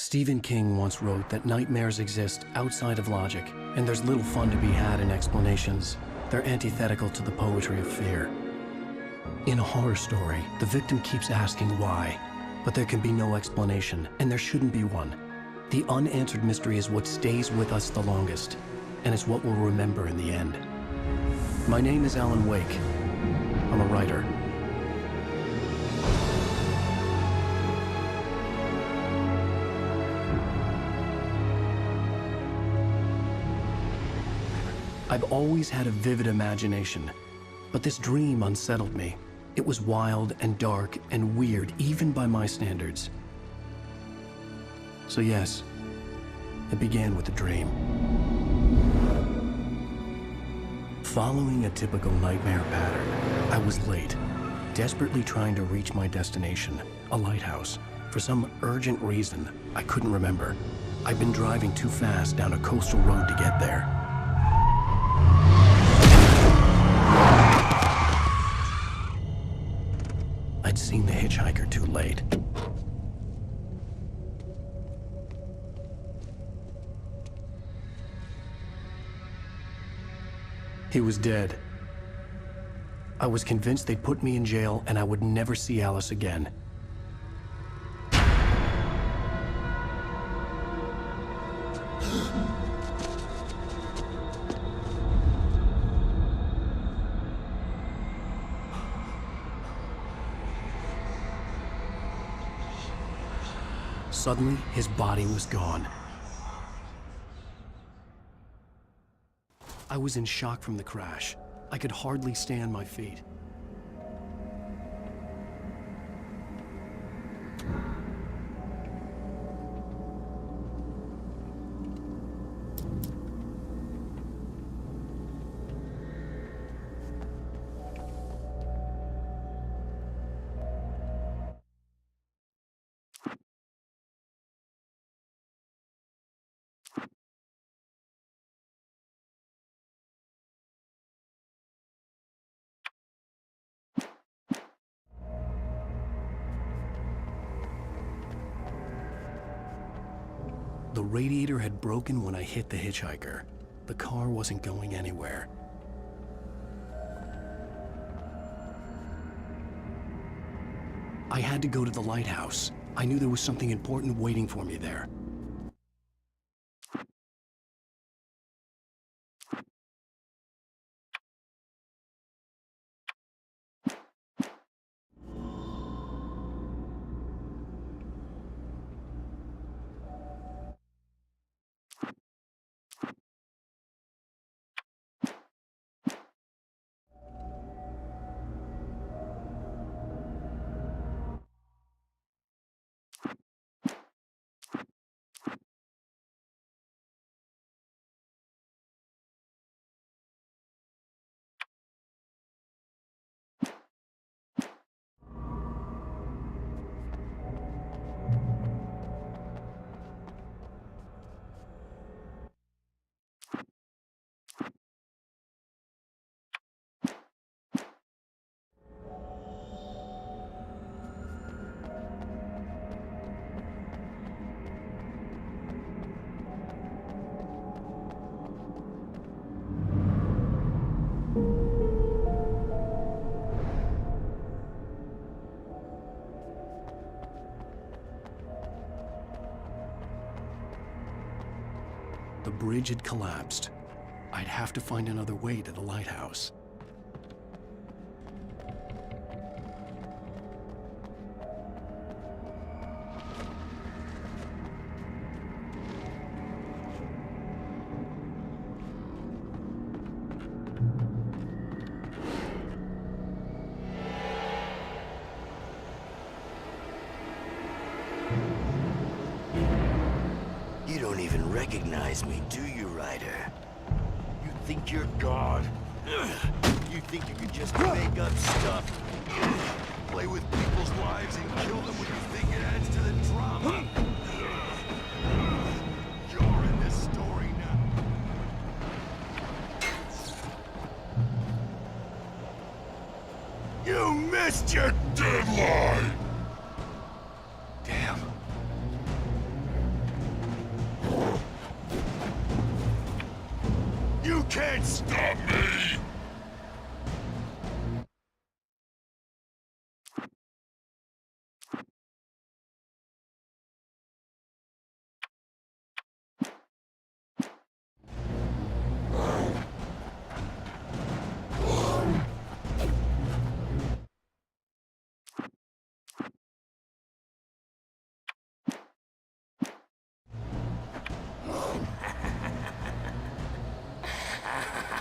Stephen King once wrote that nightmares exist outside of logic, and there's little fun to be had in explanations. They're antithetical to the poetry of fear. In a horror story, the victim keeps asking why, but there can be no explanation, and there shouldn't be one. The unanswered mystery is what stays with us the longest, and it's what we'll remember in the end. My name is Alan Uwaic. I'm a writer. I've always had a vivid imagination, but this dream unsettled me. It was wild and dark and weird, even by my standards. So yes, it began with a dream. Following a typical nightmare pattern, I was late, desperately trying to reach my destination, a lighthouse. For some urgent reason, I couldn't remember. I'd been driving too fast down a coastal road to get there. I'd seen the hitchhiker too late. He was dead. I was convinced they'd put me in jail and I would never see Alice again. Suddenly, his body was gone. I was in shock from the crash. I could hardly stay on my feet. The radiator had broken when I hit the hitchhiker. The car wasn't going anywhere. I had to go to the lighthouse. I knew there was something important waiting for me there. The bridge had collapsed. I'd have to find another way to the lighthouse. You don't even recognize me, do you, Ryder? You think you're God? You think you can just make up stuff? Play with people's lives and kill them when you think it adds to the drama? You're in this story now. You missed your deadline! Damn. can't stop me!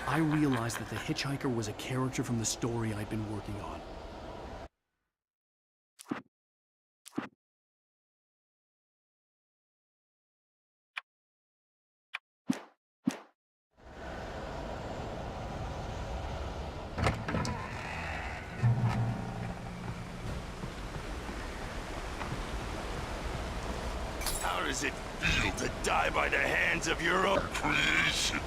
I realized that the hitchhiker was a character from the story I'd been working on. How does it feel to die by the hands of your own creation?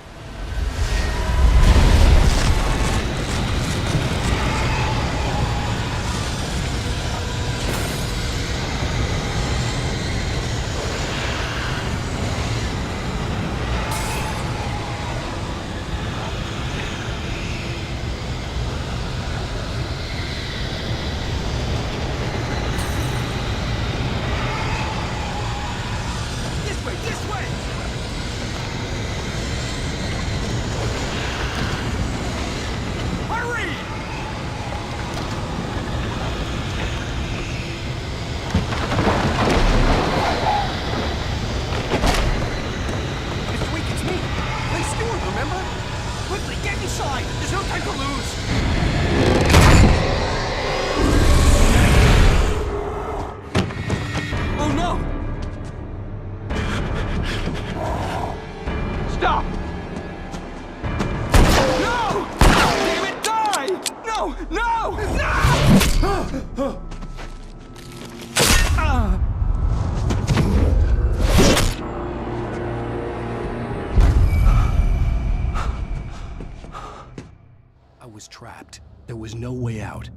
I was trapped. There was no way out.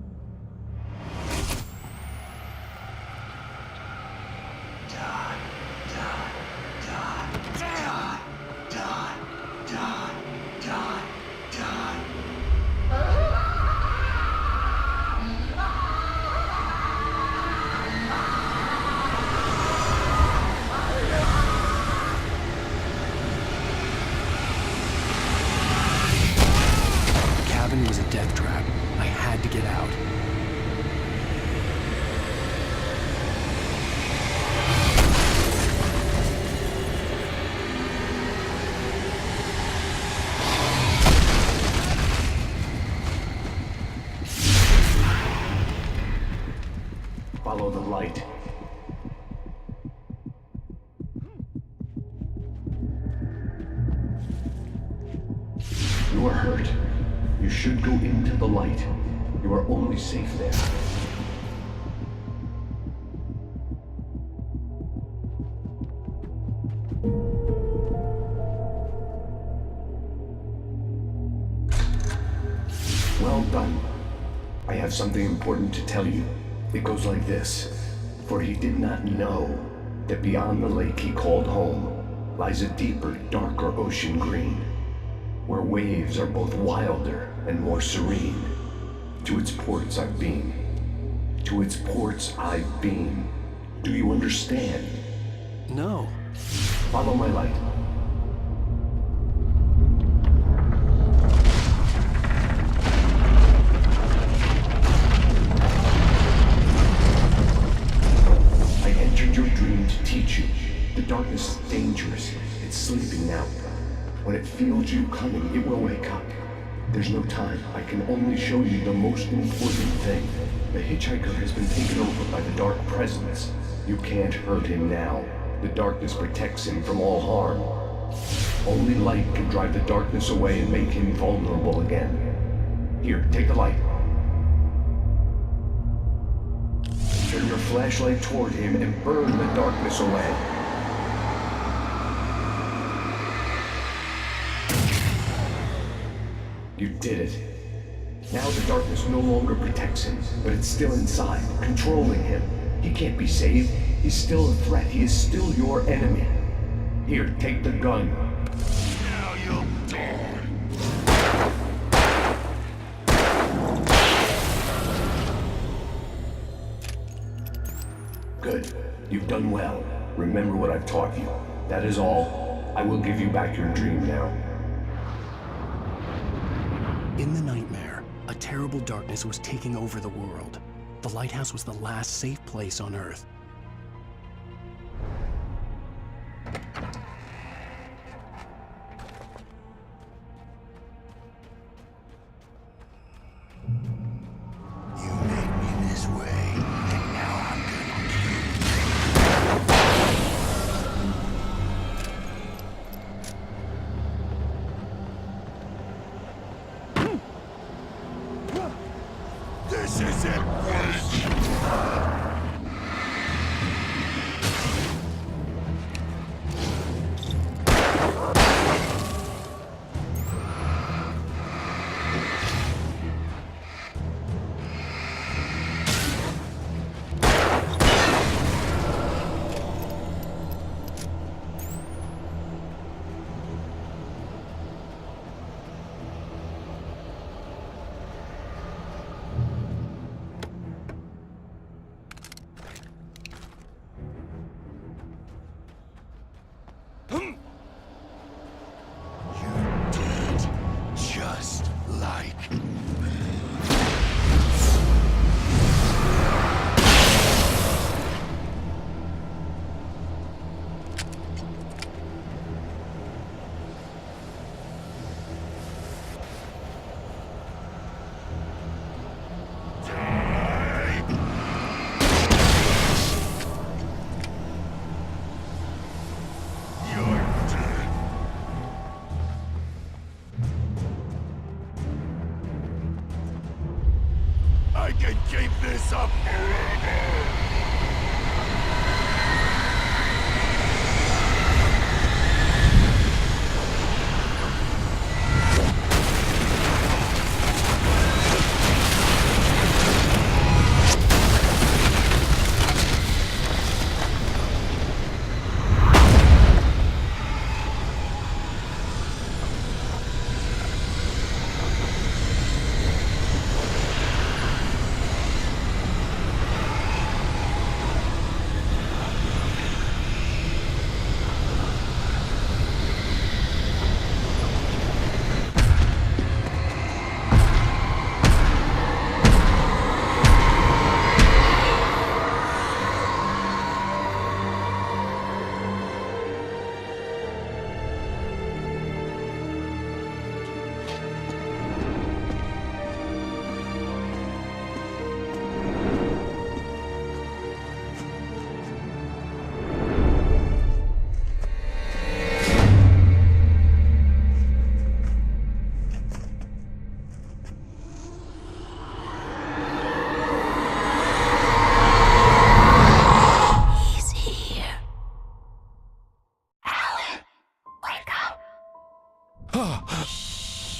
It was a death trap. I had to get out. Follow the light. You are hurt. You should go into the light. You are only safe there. Well done. I have something important to tell you. It goes like this. For he did not know that beyond the lake he called home lies a deeper, darker ocean green, where waves are both wilder and more serene. To its ports I've been. To its ports I've been. Do you understand? No. Follow my light. I entered your dream to teach you. The darkness is dangerous. It's sleeping now. When it feels you coming, it will wake up. There's no time. I can only show you the most important thing. The hitchhiker has been taken over by the dark presence. You can't hurt him now. The darkness protects him from all harm. Only light can drive the darkness away and make him vulnerable again. Here, take the light. Turn your flashlight toward him and burn the darkness away. You did it. Now the darkness no longer protects him, but it's still inside, controlling him. He can't be saved. He's still a threat. He is still your enemy. Here, take the gun. Now you'll die. Good. You've done well. Remember what I've taught you. That is all. I will give you back your dream now. In the nightmare, a terrible darkness was taking over the world. The lighthouse was the last safe place on Earth. You made me this way, and now I'm gonna kill you. This isn't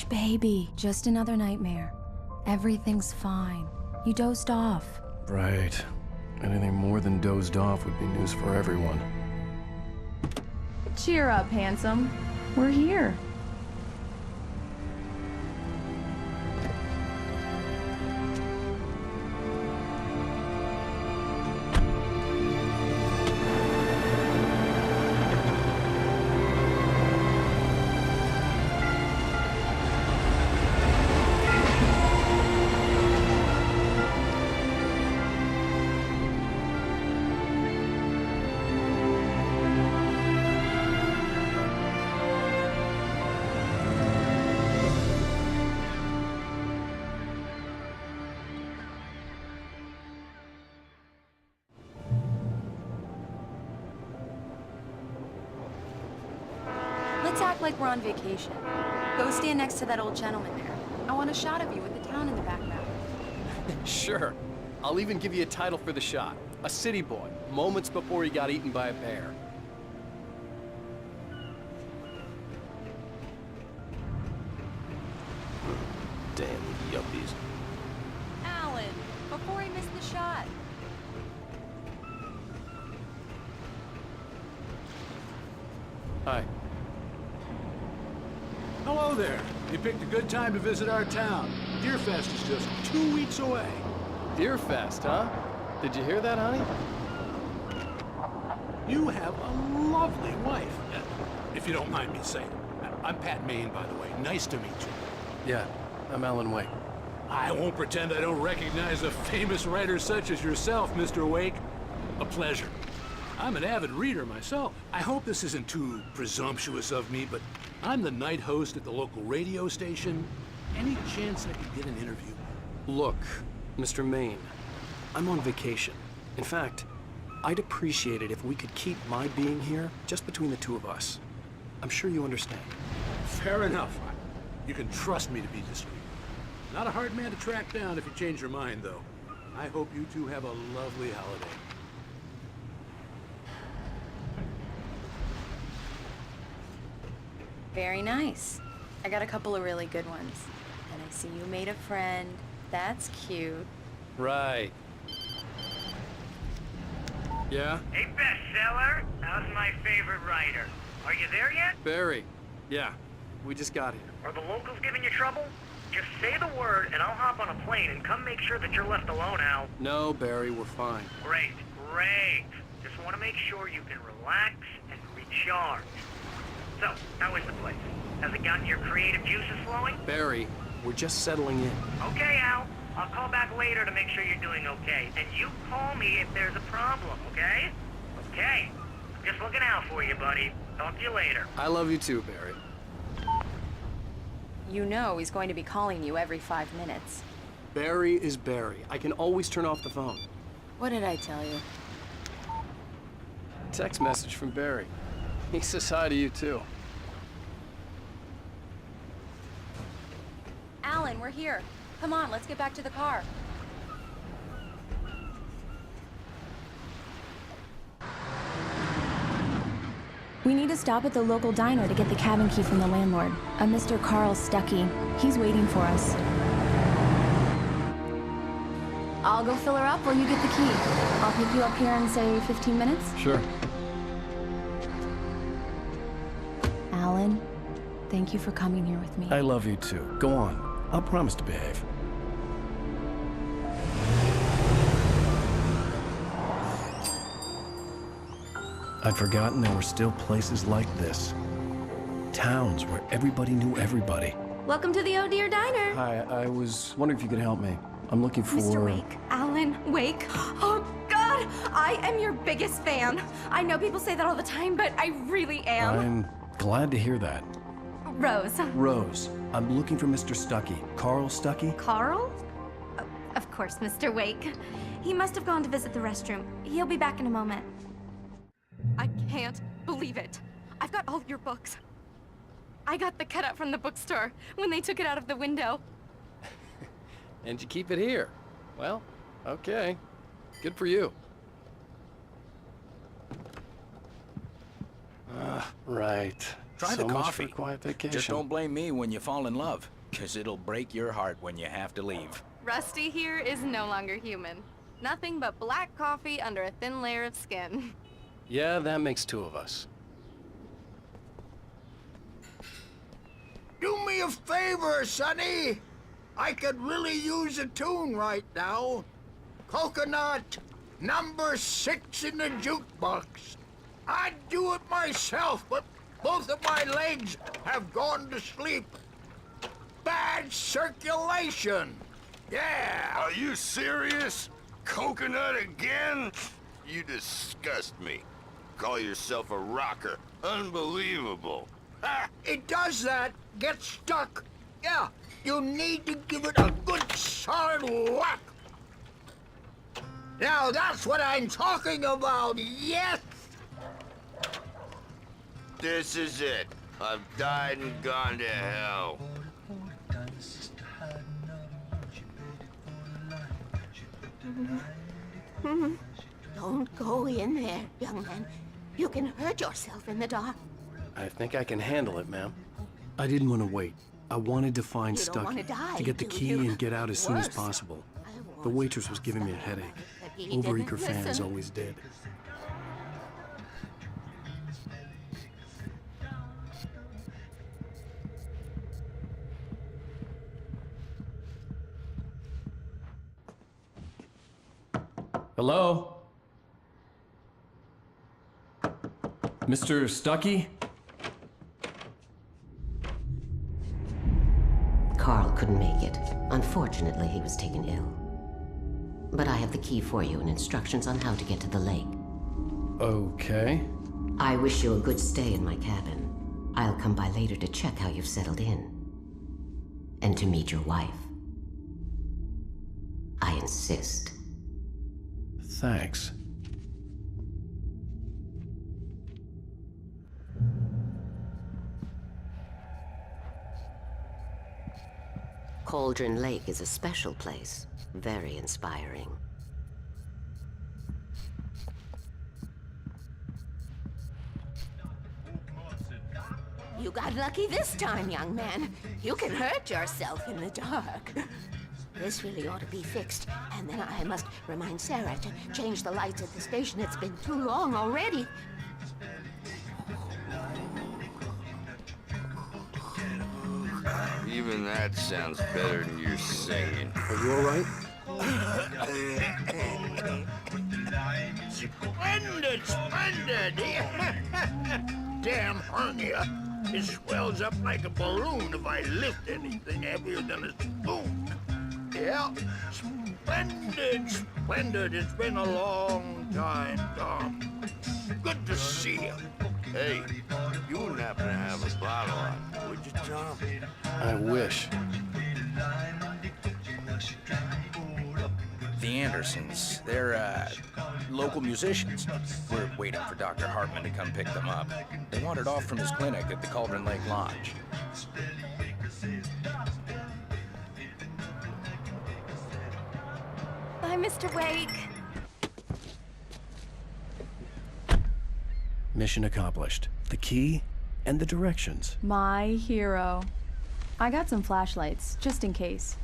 Baby, just another nightmare. Everything's fine. You dozed off. Right. Anything more than dozed off would be news for everyone. Cheer up, handsome. We're here. Let's act like we're on vacation. Go stand next to that old gentleman there. I want a shot of you with the town in the background. Sure. I'll even give you a title for the shot. A city boy, moments before he got eaten by a bear. Damn yuppies. Alan, before he missed the shot. Hi. Hello there. You picked a good time to visit our town. Deerfest is just 2 weeks away. Deerfest, huh? Did you hear that, honey? You have a lovely wife, if you don't mind me saying. I'm Pat Maine, by the way. Nice to meet you. Yeah, I'm Alan Wake. I won't pretend I don't recognize a famous writer such as yourself, Mr. Wake. A pleasure. I'm an avid reader myself. I hope this isn't too presumptuous of me, but I'm the night host at the local radio station. Any chance I could get an interview? Look, Mr. Maine, I'm on vacation. In fact, I'd appreciate it if we could keep my being here just between the two of us. I'm sure you understand. Fair enough. You can trust me to be discreet. Not a hard man to track down if you change your mind, though. I hope you two have a lovely holiday. Very nice. I got a couple of really good ones. And I see you made a friend. That's cute. Right. Yeah? Hey, bestseller. How's my favorite writer? Are you there yet? Barry. Yeah, we just got here. Are the locals giving you trouble? Just say the word and I'll hop on a plane and come make sure that you're left alone, Al. No, Barry, we're fine. Great, great. Just want to make sure you can relax and recharge. So, how is the place? Has it gotten your creative juices flowing? Barry, we're just settling in. Okay, Al. I'll call back later to make sure you're doing okay. And you call me if there's a problem, okay? Okay. I'm just looking out for you, buddy. Talk to you later. I love you too, Barry. You know he's going to be calling you every 5 minutes. Barry is Barry. I can always turn off the phone. What did I tell you? Text message from Barry. He says hi to you too. Alan, we're here. Come on, let's get back to the car. We need to stop at the local diner to get the cabin key from the landlord, a Mr. Carl Stuckey. He's waiting for us. I'll go fill her up while you get the key. I'll pick you up here in, say, 15 minutes? Sure. Alan, thank you for coming here with me. I love you too. Go on. I'll promise to behave. I'd forgotten there were still places like this. Towns where everybody knew everybody. Welcome to the Oh Dear Diner. Hi, I was wondering if you could help me. I'm looking for... Mr. Wake. Alan Wake. Oh, God! I am your biggest fan. I know people say that all the time, but I really am. I'm glad to hear that. Rose. Rose, I'm looking for Mr. Stuckey. Carl Stuckey? Carl? Of course, Mr. Wake. He must have gone to visit the restroom. He'll be back in a moment. I can't believe it. I've got all your books. I got the cutout from the bookstore when they took it out of the window. And you keep it here. Well, okay. Good for you. Right. Try So the much coffee. for a quiet vacation. Just don't blame me when you fall in love, because it'll break your heart when you have to leave. Rusty here is no longer human. Nothing but black coffee under a thin layer of skin. Yeah, that makes two of us. Do me a favor, Sonny. I could really use a tune right now. Coconut, number 6 in the jukebox. I'd do it myself, but both of my legs have gone to sleep. Bad circulation. Yeah. Are you serious? Coconut again? You disgust me. Call yourself a rocker. Unbelievable. Ah, it does that. Get stuck. Yeah, you need to give it a good solid whack. Now that's what I'm talking about, yes! This is it. I've died and gone to hell. Don't go in there, young man. You can hurt yourself in the dark. I think I can handle it, ma'am. I didn't want to wait. I wanted to find You don't wanna Stuckey, die, to get the do key you? and get out as soon as Worse. possible. I The warned waitress you was giving me a headache. but he didn't Overeager fans listen. always did. Hello? Mr. Stuckey? Carl couldn't make it. Unfortunately, he was taken ill. But I have the key for you and instructions on how to get to the lake. Okay. I wish you a good stay in my cabin. I'll come by later to check how you've settled in. And to meet your wife. I insist. Thanks. Cauldron Lake is a special place. Very inspiring. You got lucky this time, young man. You can hurt yourself in the dark. This really ought to be fixed. And then I must remind Sarah to change the lights at the station. It's been too long already. Even that sounds better than your singing. Are you all right? Splendid, splendid! Damn hernia. It swells up like a balloon if I lift anything heavier than a spoon. Yeah, splendid, splendid. It's been a long time, Tom. Good to see you. Hey, you wouldn't happen to have a bottle on, would you, Tom? I wish. The Andersons, they're, local musicians. We're waiting for Dr. Hartman to come pick them up. They wandered off from his clinic at the Cauldron Lake Lodge. Bye, Mr. Wake. Mission accomplished. The key and the directions. My hero. I got some flashlights, just in case.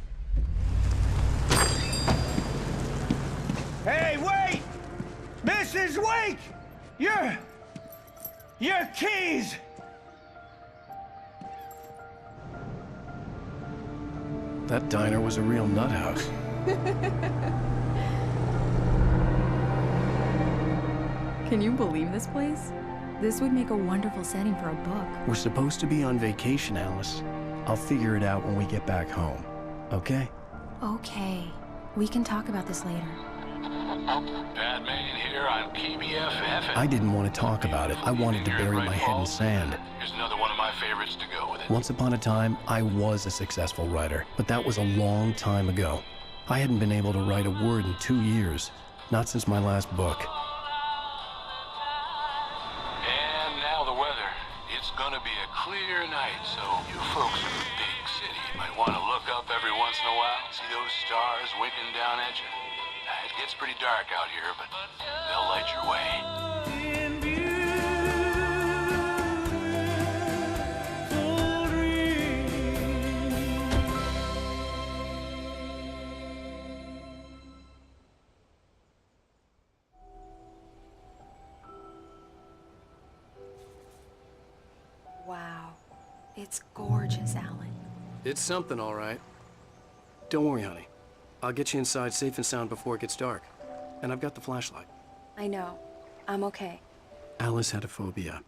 Hey, wait! Mrs. Wake! Your keys! That diner was a real nut house. Can you believe this place? This would make a wonderful setting for a book. We're supposed to be on vacation, Alice. I'll figure it out when we get back home, okay? Okay. We can talk about this later. Batman here on KBFF. I didn't want to talk about it. I wanted to bury my head in sand. Here's another one of my favorites to go with it. Once upon a time, I was a successful writer, but that was a long time ago. I hadn't been able to write a word in 2 years, not since my last book. And now the weather. It's gonna be a clear night, so you folks in the big city might want to look up every once in a while, see those stars winking down at you. It gets pretty dark out here, but they'll light your way. Wow. It's gorgeous, Alan. It's something, all right. Don't worry, honey. I'll get you inside safe and sound before it gets dark. And I've got the flashlight. I know. I'm okay. Alice had a phobia,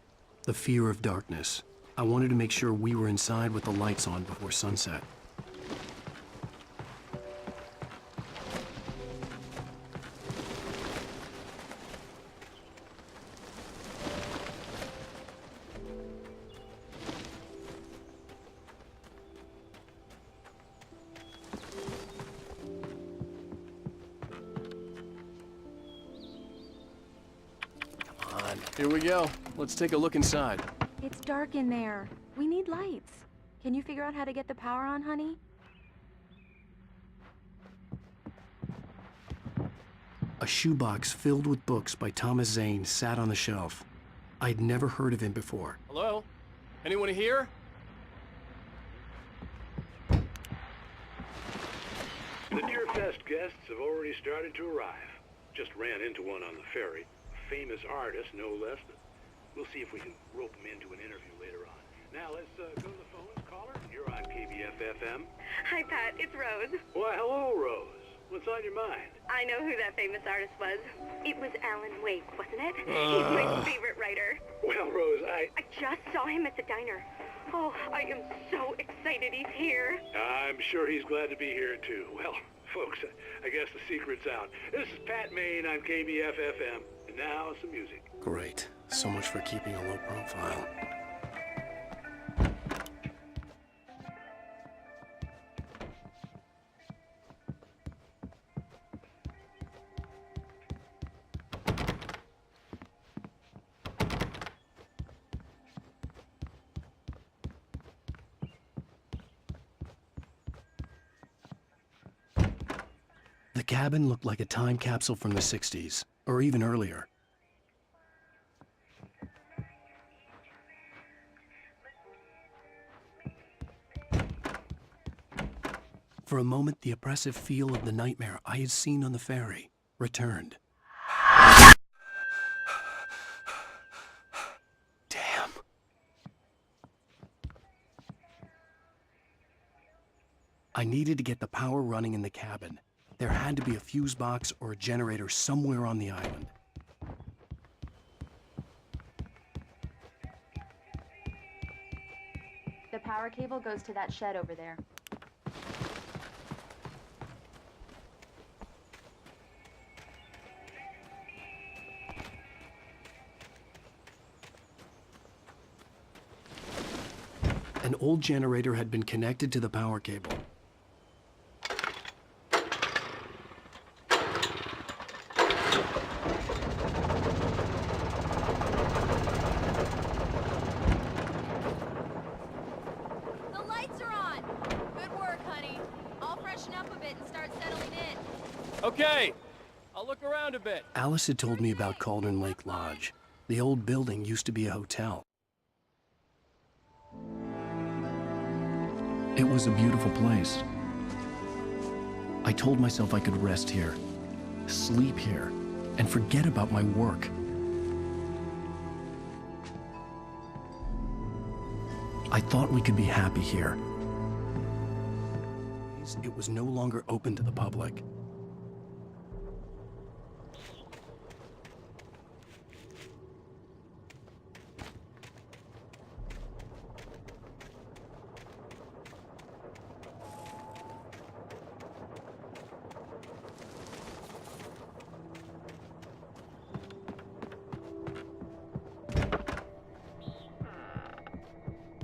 the fear of darkness. I wanted to make sure we were inside with the lights on before sunset. Here we go. Let's take a look inside. It's dark in there. We need lights. Can you figure out how to get the power on, honey? A shoebox filled with books by Thomas Zane sat on the shelf. I'd never heard of him before. Hello? Anyone here? The Deerfest guests have already started to arrive. Just ran into one on the ferry. Famous artist, no less. We'll see if we can rope him into an interview later on. Now let's go to the phone. Caller, you're on KBF-FM. Hi, Pat. It's Rose. Why, hello, Rose. What's on your mind? I know who that famous artist was. It was Alan Wake, wasn't it? He's my favorite writer. Well, Rose, I just saw him at the diner. Oh, I am so excited he's here. I'm sure he's glad to be here, too. Well, folks, I guess the secret's out. This is Pat Maine on KBF-FM, and now some music. Great. So much for keeping a low profile. The cabin looked like a time capsule from the 60s, or even earlier. For a moment, the oppressive feel of the nightmare I had seen on the ferry returned. Damn. I needed to get the power running in the cabin. There had to be a fuse box or a generator somewhere on the island. The power cable goes to that shed over there. An old generator had been connected to the power cable. Okay, I'll look around a bit. Alice had told me about Cauldron Lake Lodge. The old building used to be a hotel. It was a beautiful place. I told myself I could rest here, sleep here, and forget about my work. I thought we could be happy here. It was no longer open to the public.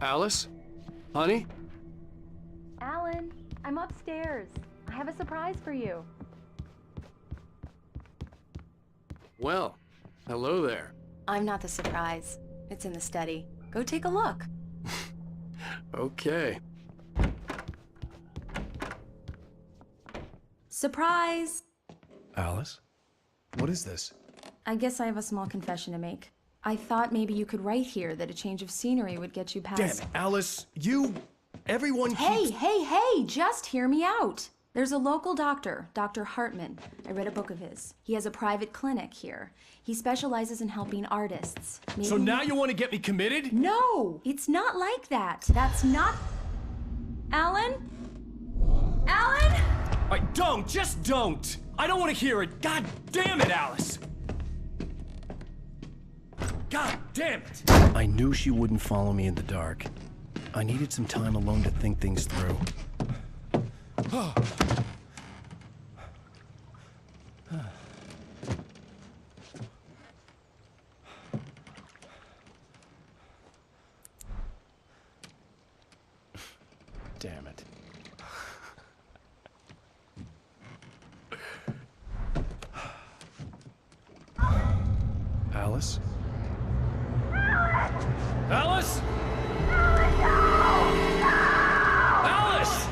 Alice? Honey? Alan, I'm upstairs. I have a surprise for you. Well, hello there. I'm not the surprise. It's in the study. Go take a look. Okay. Surprise! Alice? What is this? I guess I have a small confession to make. I thought maybe you could write here that a change of scenery would get you past... Damn it, Alice, everyone keeps... Hey, just hear me out. There's a local doctor, Dr. Hartman. I read a book of his. He has a private clinic here. He specializes in helping artists. So now you want to get me committed? No, it's not like that. That's not... Alan? Alan? Just don't! I don't want to hear it! God damn it, Alice! God damn it! I knew she wouldn't follow me in the dark. I needed some time alone to think things through. Damn it. Alice? Alice? Alice!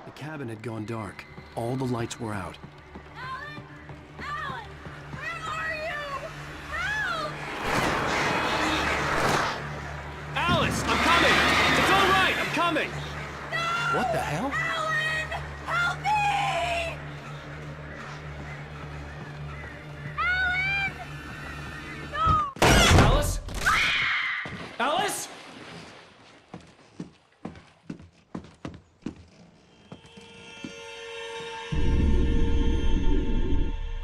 The cabin had gone dark. All the lights were out. Alan, where are you? Help! Alice, I'm coming! It's all right, I'm coming! No! What the hell? Alan, help me! Alice? Alice?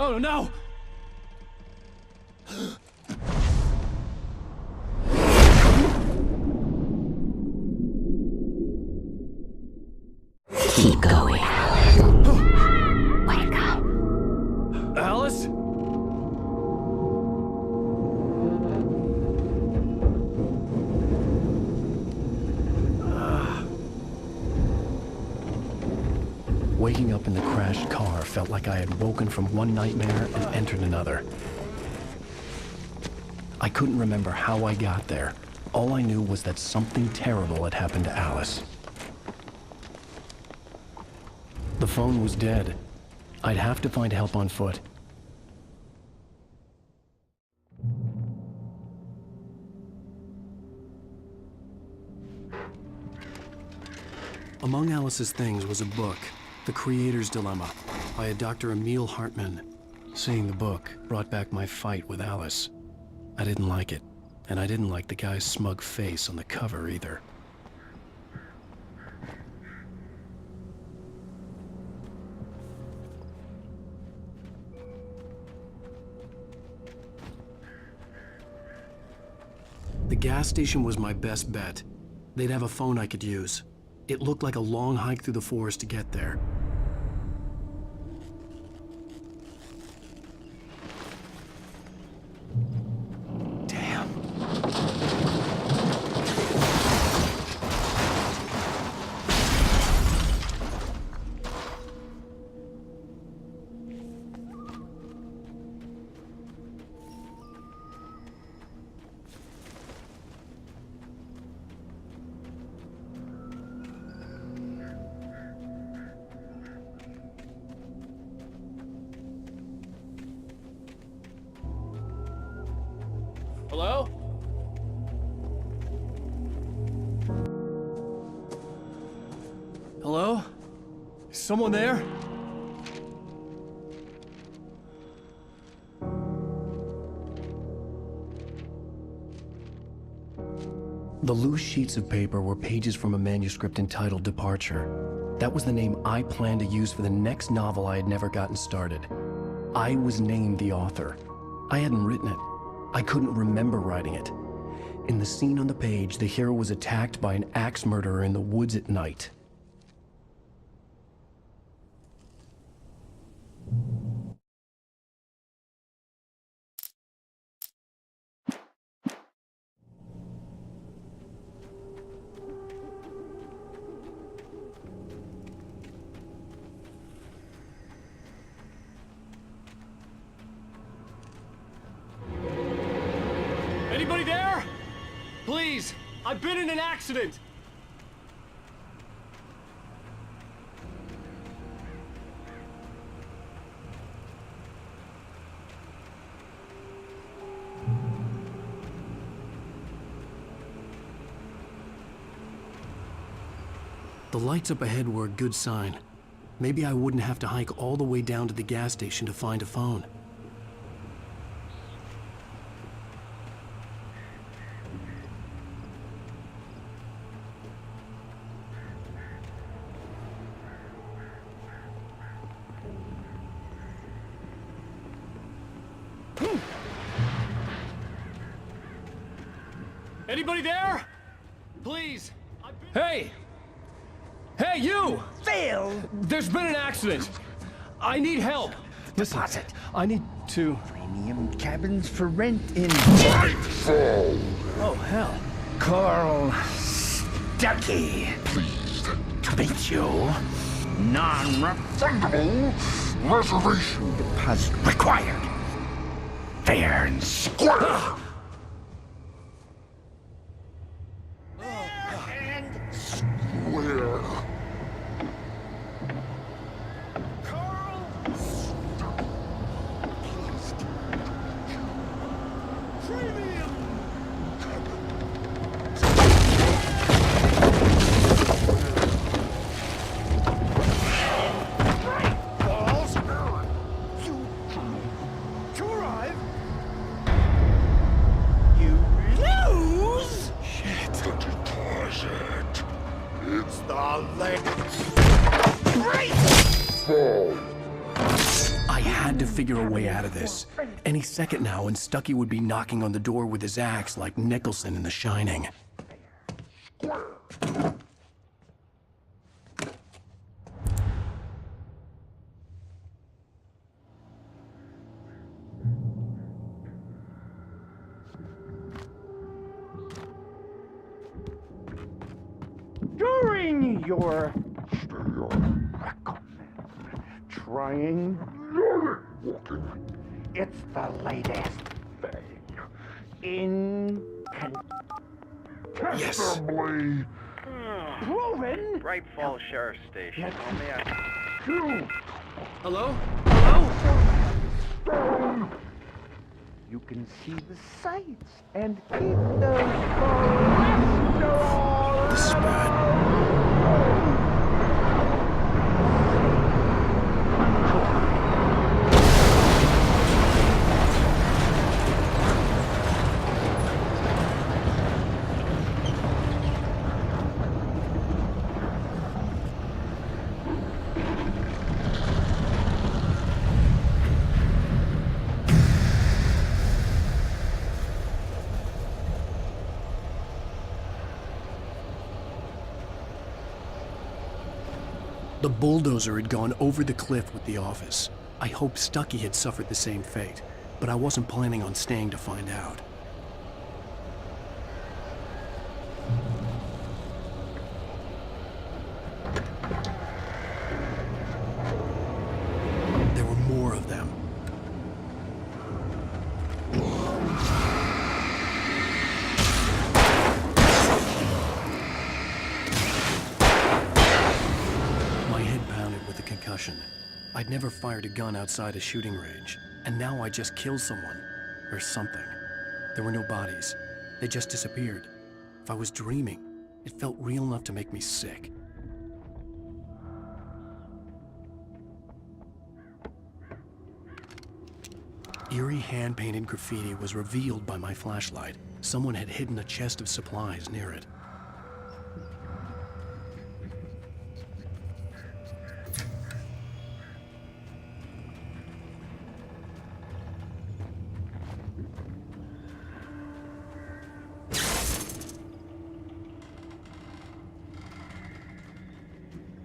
Oh, no! Keep going. Wake up. Alice? Waking up in the crashed car felt like I had woken from one nightmare and entered another. I couldn't remember how I got there. All I knew was that something terrible had happened to Alice. The phone was dead. I'd have to find help on foot. Among Alice's things was a book, The Creator's Dilemma, by a Dr. Emil Hartmann. Seeing the book brought back my fight with Alice. I didn't like it, and I didn't like the guy's smug face on the cover either. The gas station was my best bet. They'd have a phone I could use. It looked like a long hike through the forest to get there. Damn. Hello? Hello? Is someone there? The loose sheets of paper were pages from a manuscript entitled Departure. That was the name I planned to use for the next novel I had never gotten started. I was named the author. I hadn't written it. I couldn't remember writing it. In the scene on the page, the hero was attacked by an axe murderer in the woods at night. Anybody there? Please, I've been in an accident. The lights up ahead were a good sign. Maybe I wouldn't have to hike all the way down to the gas station to find a phone. Anybody there? Please. Hey! Hey, you! Phil! There's been an accident. I need help. Listen, Deposit. I need to... Premium cabins for rent in... Oh, hell. Carl Stuckey. Pleased to meet you. Non-refundable reservation deposit required. Fair and square. And square. Carl Stuckey. Pleased to meet you. Premium. had to figure a way out of this. Any second now, and Stucky would be knocking on the door with his axe like Nicholson in The Shining. During your trying, it's the latest thing. Incontestably proven. Bright Falls Sheriff Station. Hello? Stone. You can see the sights and keep those cholesterol. This is bad. The bulldozer had gone over the cliff with the office. I hoped Stucky had suffered the same fate, but I wasn't planning on staying to find out. There were more of them. Concussion. I'd never fired a gun outside a shooting range, and now I just killed someone, or something. There were no bodies. They just disappeared. If I was dreaming, it felt real enough to make me sick. Eerie hand-painted graffiti was revealed by my flashlight. Someone had hidden a chest of supplies near it.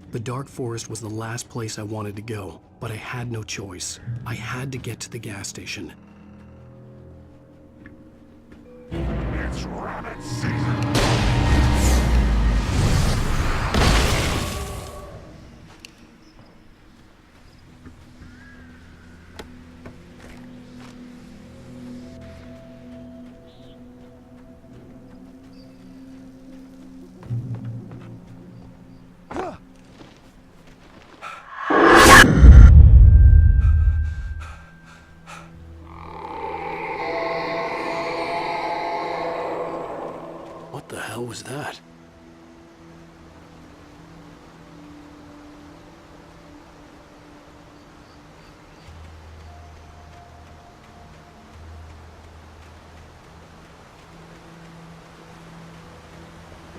The dark forest was the last place I wanted to go, but I had no choice. I had to get to the gas station. It's rabbit season. What the hell was that?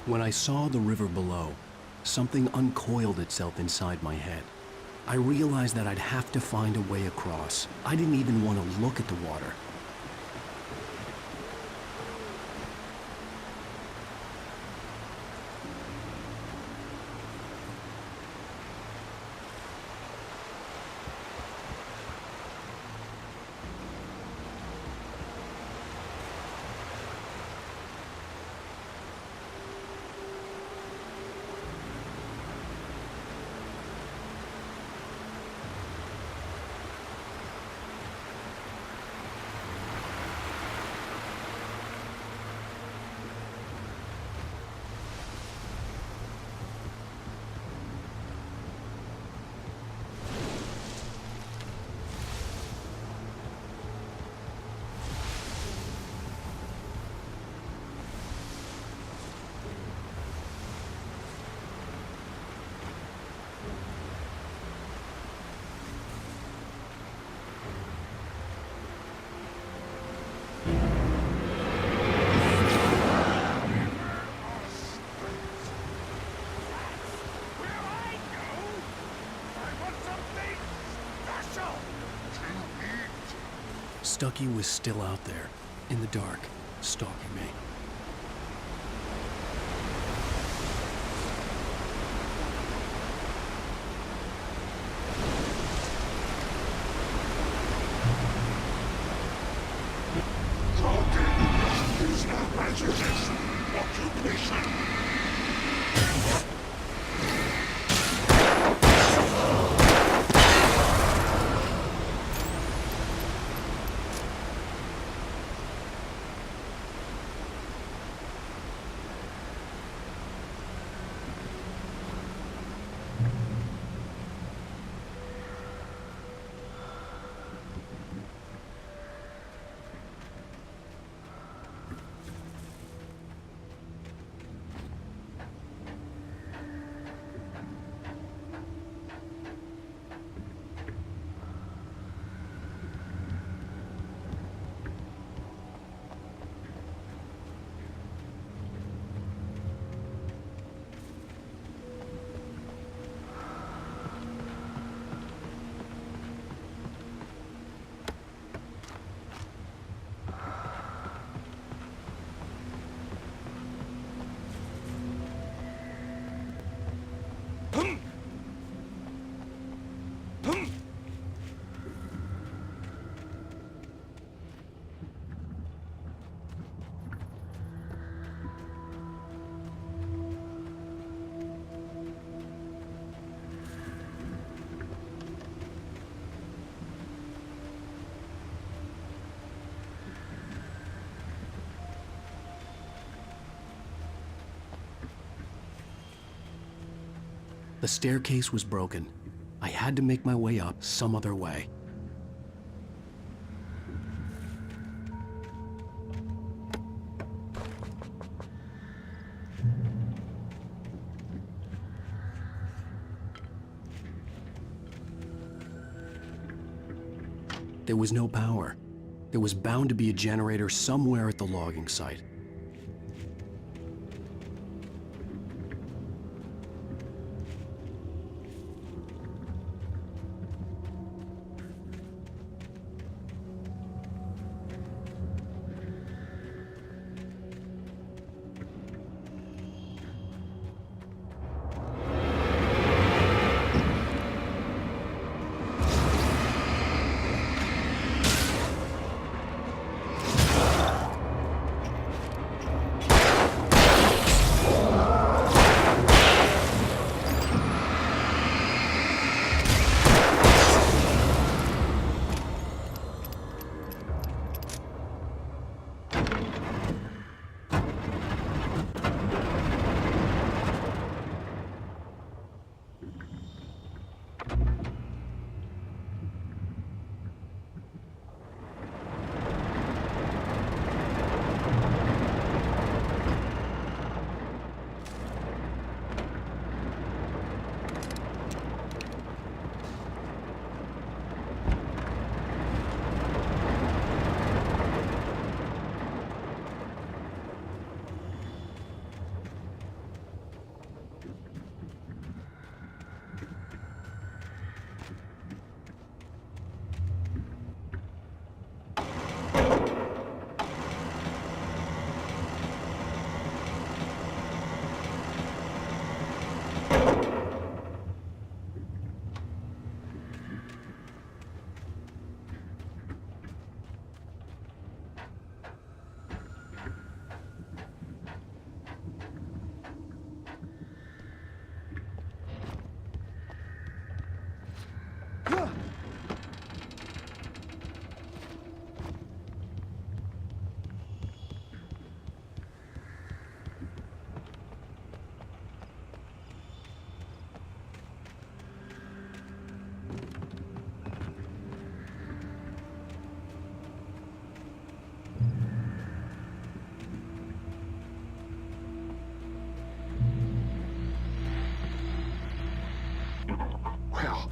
When I saw the river below, something uncoiled itself inside my head. I realized that I'd have to find a way across. I didn't even want to look at the water. Stucky was still out there, in the dark, stalking me. The staircase was broken. I had to make my way up some other way. There was no power. There was bound to be a generator somewhere at the logging site.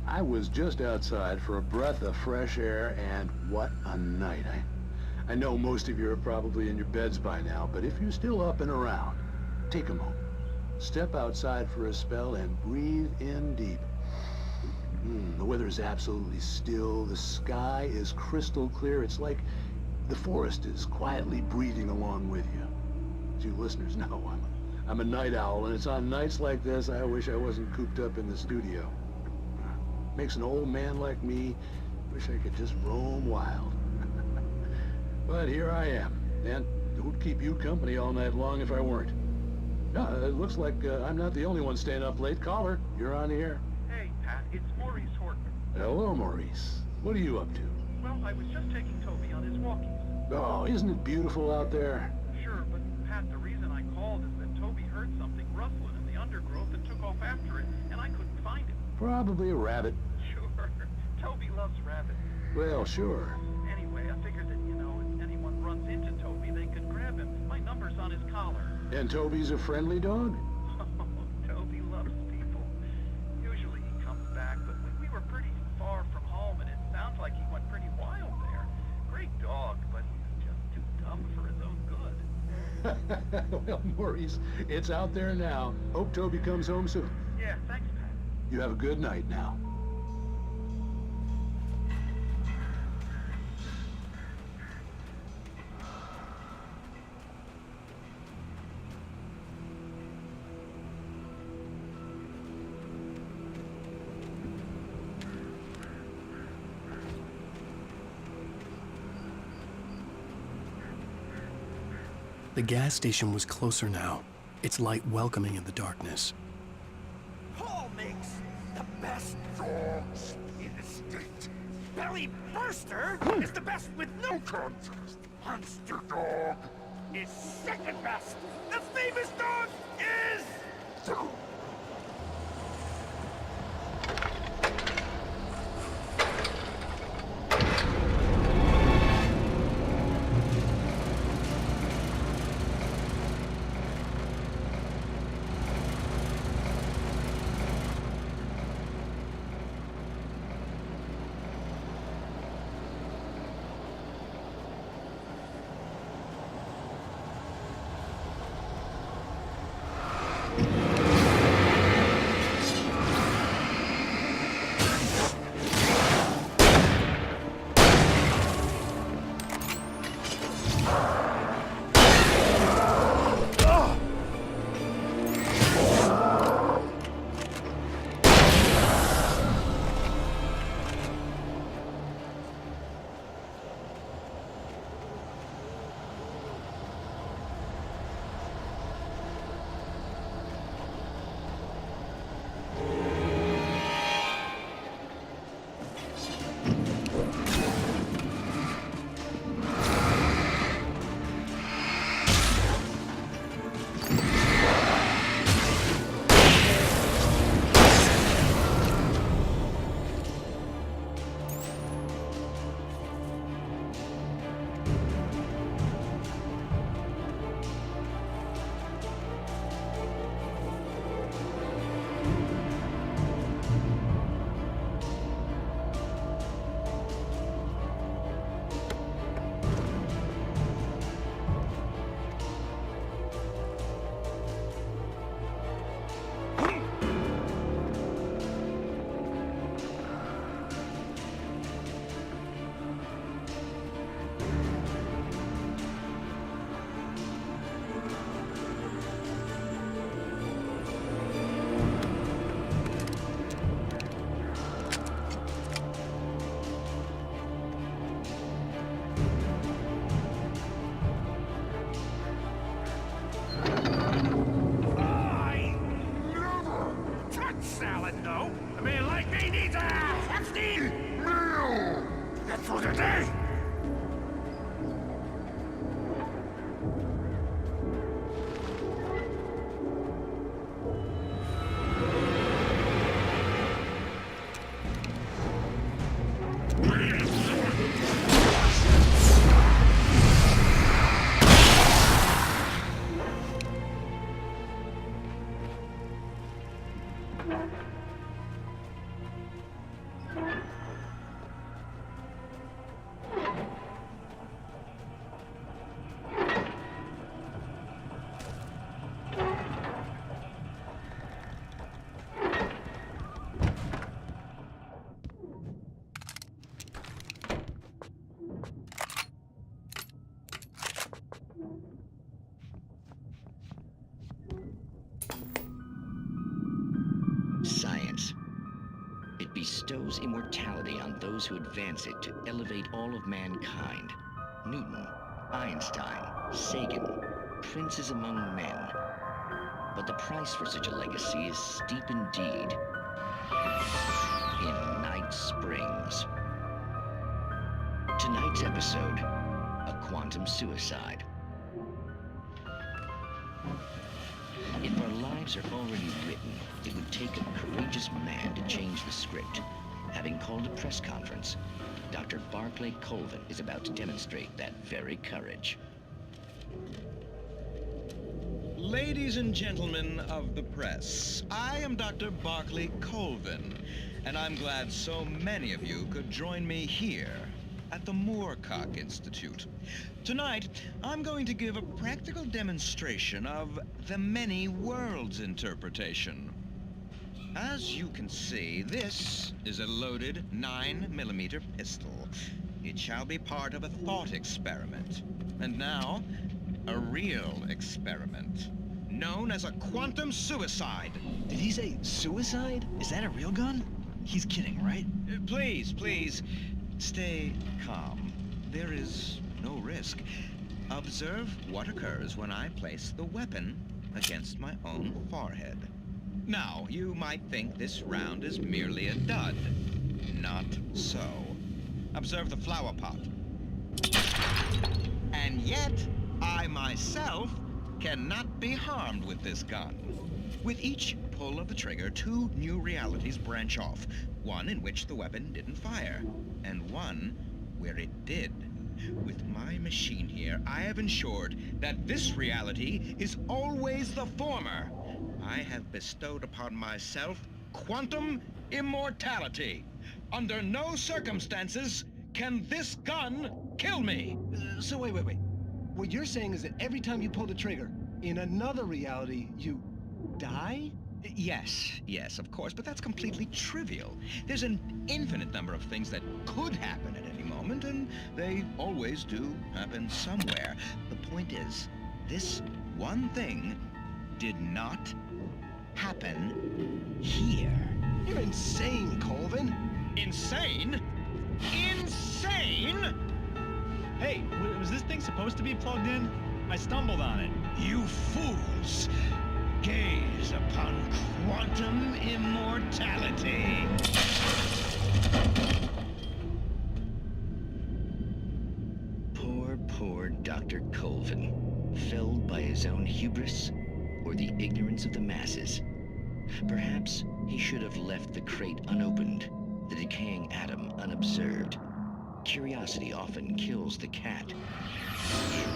I was just outside for a breath of fresh air, and what a night. I know most of you are probably in your beds by now, but if you're still up and around, take a moment. Step outside for a spell and breathe in deep. The weather is absolutely still. The sky is crystal clear. It's like the forest is quietly breathing along with you. As you listeners know, I'm a night owl, and it's on nights like this I wish I wasn't cooped up in the studio. Makes an old man like me wish I could just roam wild. But here I am, and who'd keep you company all night long if I weren't? It looks like I'm not the only one staying up late. Caller, you're on the air. Hey, Pat, it's Maurice Horton. Hello, Maurice. What are you up to? Well, I was just taking Toby on his walkies. Oh, isn't it beautiful out there? Sure, but Pat, the reason I called is that Toby heard something rustling in the undergrowth and took off after it, and I couldn't find it. Probably a rabbit. Sure. Toby loves rabbits. Well, sure. Anyway, I figured that, if anyone runs into Toby, they could grab him. My number's on his collar. And Toby's a friendly dog? Toby loves people. Usually he comes back, but we were pretty far from home, and it sounds like he went pretty wild there. Great dog, but he's just too dumb for his own good. Well, Maurice, it's out there now. Hope Toby comes home soon. Yeah, thanks, Pat. You have a good night now. The gas station was closer now, its light welcoming in the darkness. Paul makes the best dogs in the state. Belly Burster is the best with no contest. Monster Dog is second best. The famous dog is... bestows immortality on those who advance it to elevate all of mankind. Newton, Einstein, Sagan, princes among men. But the price for such a legacy is steep indeed. In Night Springs. Tonight's episode, a quantum suicide. If our lives are already written, it would take a courageous man to change the script. Having called a press conference, Dr. Barclay Colvin is about to demonstrate that very courage. Ladies and gentlemen of the press, I am Dr. Barclay Colvin, and I'm glad so many of you could join me here at the Moorcock Institute. Tonight, I'm going to give a practical demonstration of the many worlds interpretation. As you can see, this is a loaded 9mm pistol. It shall be part of a thought experiment. And now, a real experiment, known as a quantum suicide. Did he say suicide? Is that a real gun? He's kidding, right? Please, stay calm. There is no risk. Observe what occurs when I place the weapon against my own forehead. Now, you might think this round is merely a dud. Not so. Observe the flower pot. And yet, I myself cannot be harmed with this gun. With each pull of the trigger, two new realities branch off. One in which the weapon didn't fire, and one where it did. With my machine here, I have ensured that this reality is always the former. I have bestowed upon myself quantum immortality. Under no circumstances can this gun kill me. So wait. What you're saying is that every time you pull the trigger, in another reality, you die? Yes, of course, but that's completely trivial. There's an infinite number of things that could happen at any moment, and they always do happen somewhere. The point is, this one thing did not happen here. You're insane, Colvin. Insane? Insane? Hey, was this thing supposed to be plugged in? I stumbled on it. You fools! Gaze upon quantum immortality. Poor Dr. Colvin, felled by his own hubris or the ignorance of the masses. Perhaps he should have left the crate unopened, the decaying atom unobserved. Curiosity often kills the cat.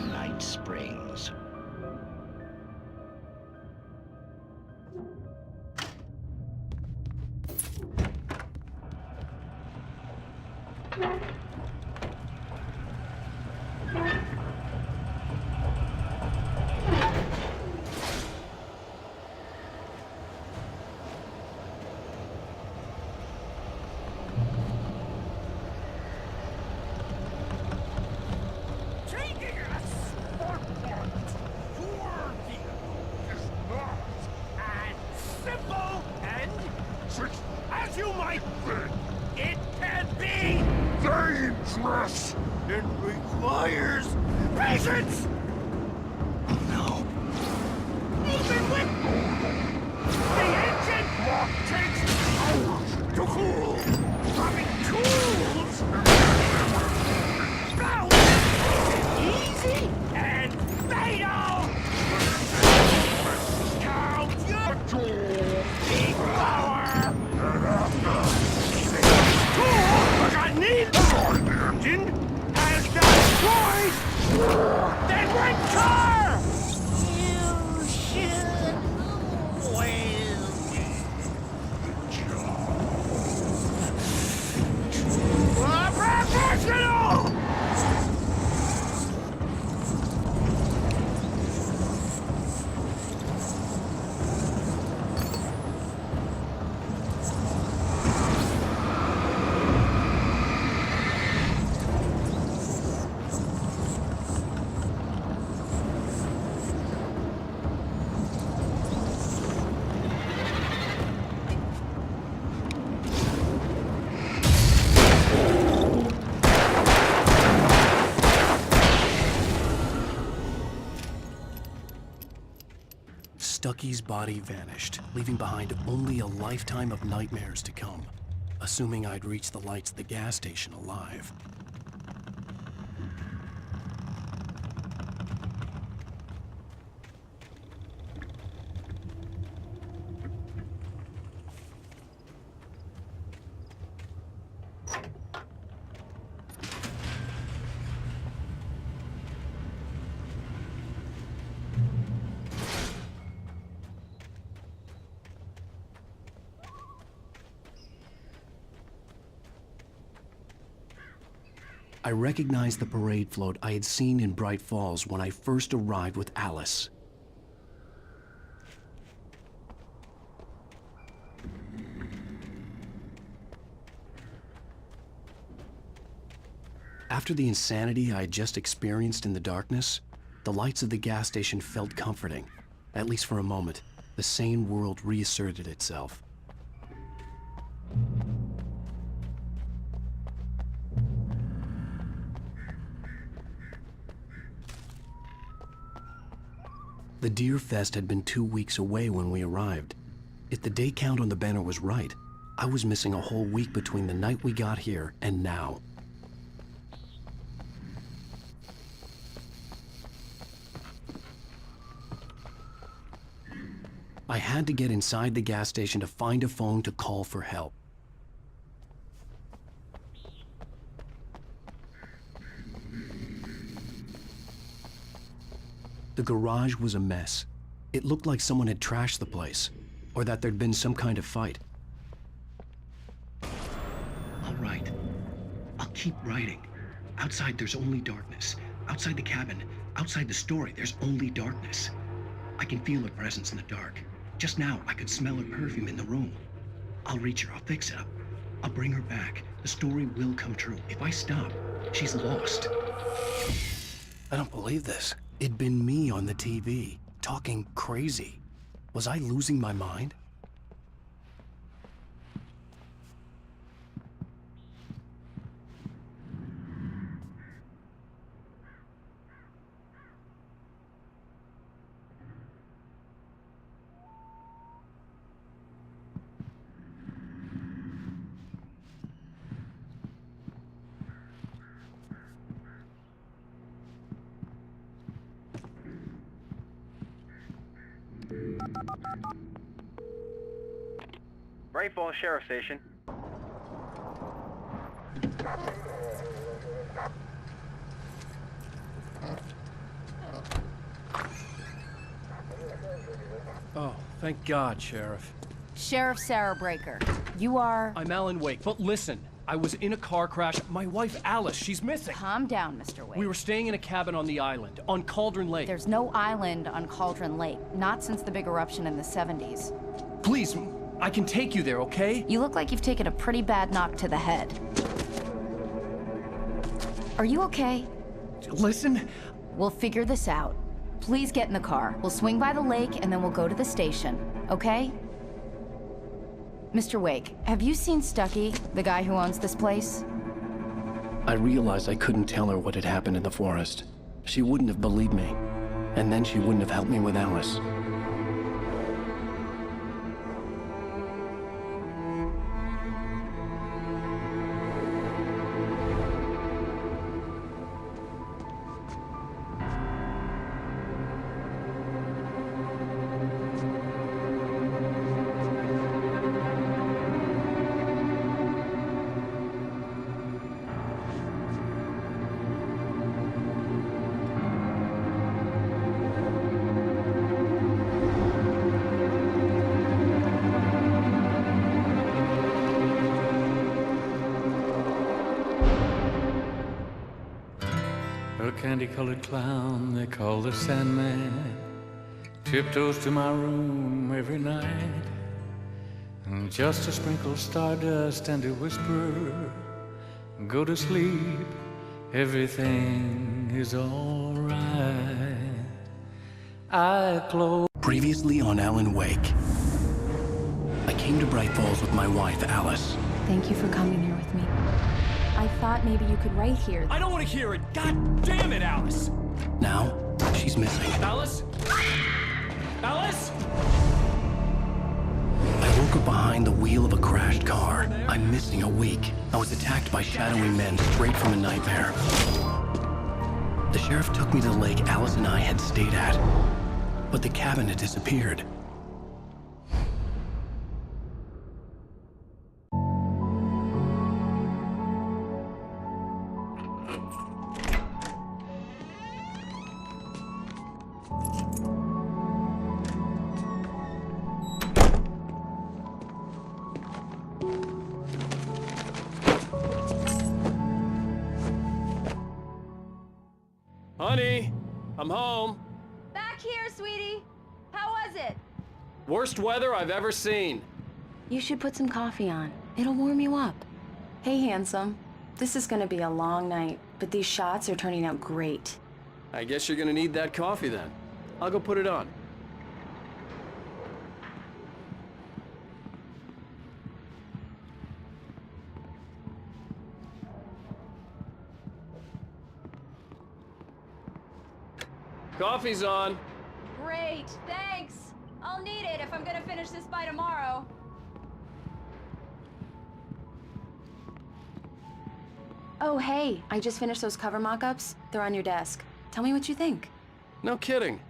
In Night Springs. It requires patience! Oh no. Even with the engine takes hours to cool. Dropping tools out easy and fatal! Count your big power! But I need the engine has destroyed! Then return! You should well be. Stucky's body vanished, leaving behind only a lifetime of nightmares to come, assuming I'd reach the lights of the gas station alive. I recognized the parade float I had seen in Bright Falls when I first arrived with Alice. After the insanity I had just experienced in the darkness, the lights of the gas station felt comforting. At least for a moment, the sane world reasserted itself. The Deer Fest had been 2 weeks away when we arrived. If the day count on the banner was right, I was missing a whole week between the night we got here and now. I had to get inside the gas station to find a phone to call for help. The garage was a mess. It looked like someone had trashed the place, or that there'd been some kind of fight. All right. I'll keep writing. Outside, there's only darkness. Outside the cabin, outside the story, there's only darkness. I can feel her presence in the dark. Just now, I could smell her perfume in the room. I'll reach her. I'll fix it up. I'll bring her back. The story will come true. If I stop, she's lost. I don't believe this. It'd been me on the TV, talking crazy. Was I losing my mind? Bright Falls Sheriff Station. Oh, thank God, Sheriff. Sheriff Sarah Breaker. You are... I'm Alan Wake, but listen. I was in a car crash. My wife, Alice, she's missing. Calm down, Mr. Wake. We were staying in a cabin on the island, on Cauldron Lake. There's no island on Cauldron Lake. Not since the big eruption in the 70s. Please, I can take you there, okay? You look like you've taken a pretty bad knock to the head. Are you okay? Listen. We'll figure this out. Please get in the car. We'll swing by the lake and then we'll go to the station, okay? Mr. Wake, have you seen Stucky, the guy who owns this place? I realized I couldn't tell her what had happened in the forest. She wouldn't have believed me, and then she wouldn't have helped me with Alice. A candy-colored clown they call the Sandman tiptoes to my room every night, and just to sprinkle stardust and to whisper, go to sleep, everything is all right. I close... Previously on Alan Wake, I came to Bright Falls with my wife, Alice. Thank you for coming here with me. I thought maybe you could write here. I don't want to hear it! God damn it, Alice! Now, she's missing. Alice? Alice? I woke up behind the wheel of a crashed car. I'm missing a week. I was attacked by shadowy men straight from a nightmare. The sheriff took me to the lake Alice and I had stayed at, but the cabin had disappeared. Honey, I'm home. Back here, sweetie. How was it? Worst weather I've ever seen. You should put some coffee on. It'll warm you up. Hey, handsome. This is gonna be a long night, but these shots are turning out great. I guess you're gonna need that coffee then. I'll go put it on. Coffee's on. Great, thanks. I'll need it if I'm gonna finish this by tomorrow. Oh, hey, I just finished those cover mock-ups. They're on your desk. Tell me what you think. No kidding.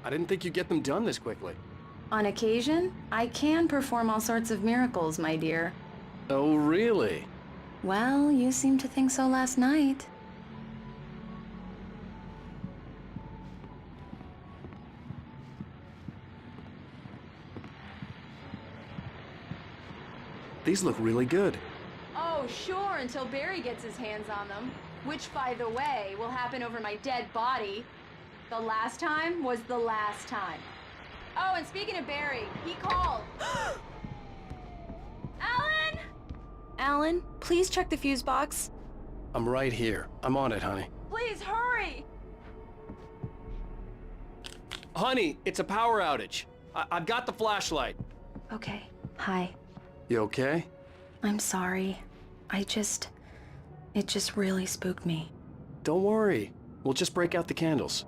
I didn't think you'd get them done this quickly. On occasion, I can perform all sorts of miracles, my dear. Oh, really? Well, you seemed to think so last night. These look really good. Oh, sure, until Barry gets his hands on them. Which, by the way, will happen over my dead body. The last time was the last time. Oh, and speaking of Barry, he called. Alan! Alan, please check the fuse box. I'm right here. I'm on it, honey. Please hurry! Honey, it's a power outage. I've got the flashlight. Okay, hi. You okay? I'm sorry. It just really spooked me. Don't worry. We'll just break out the candles.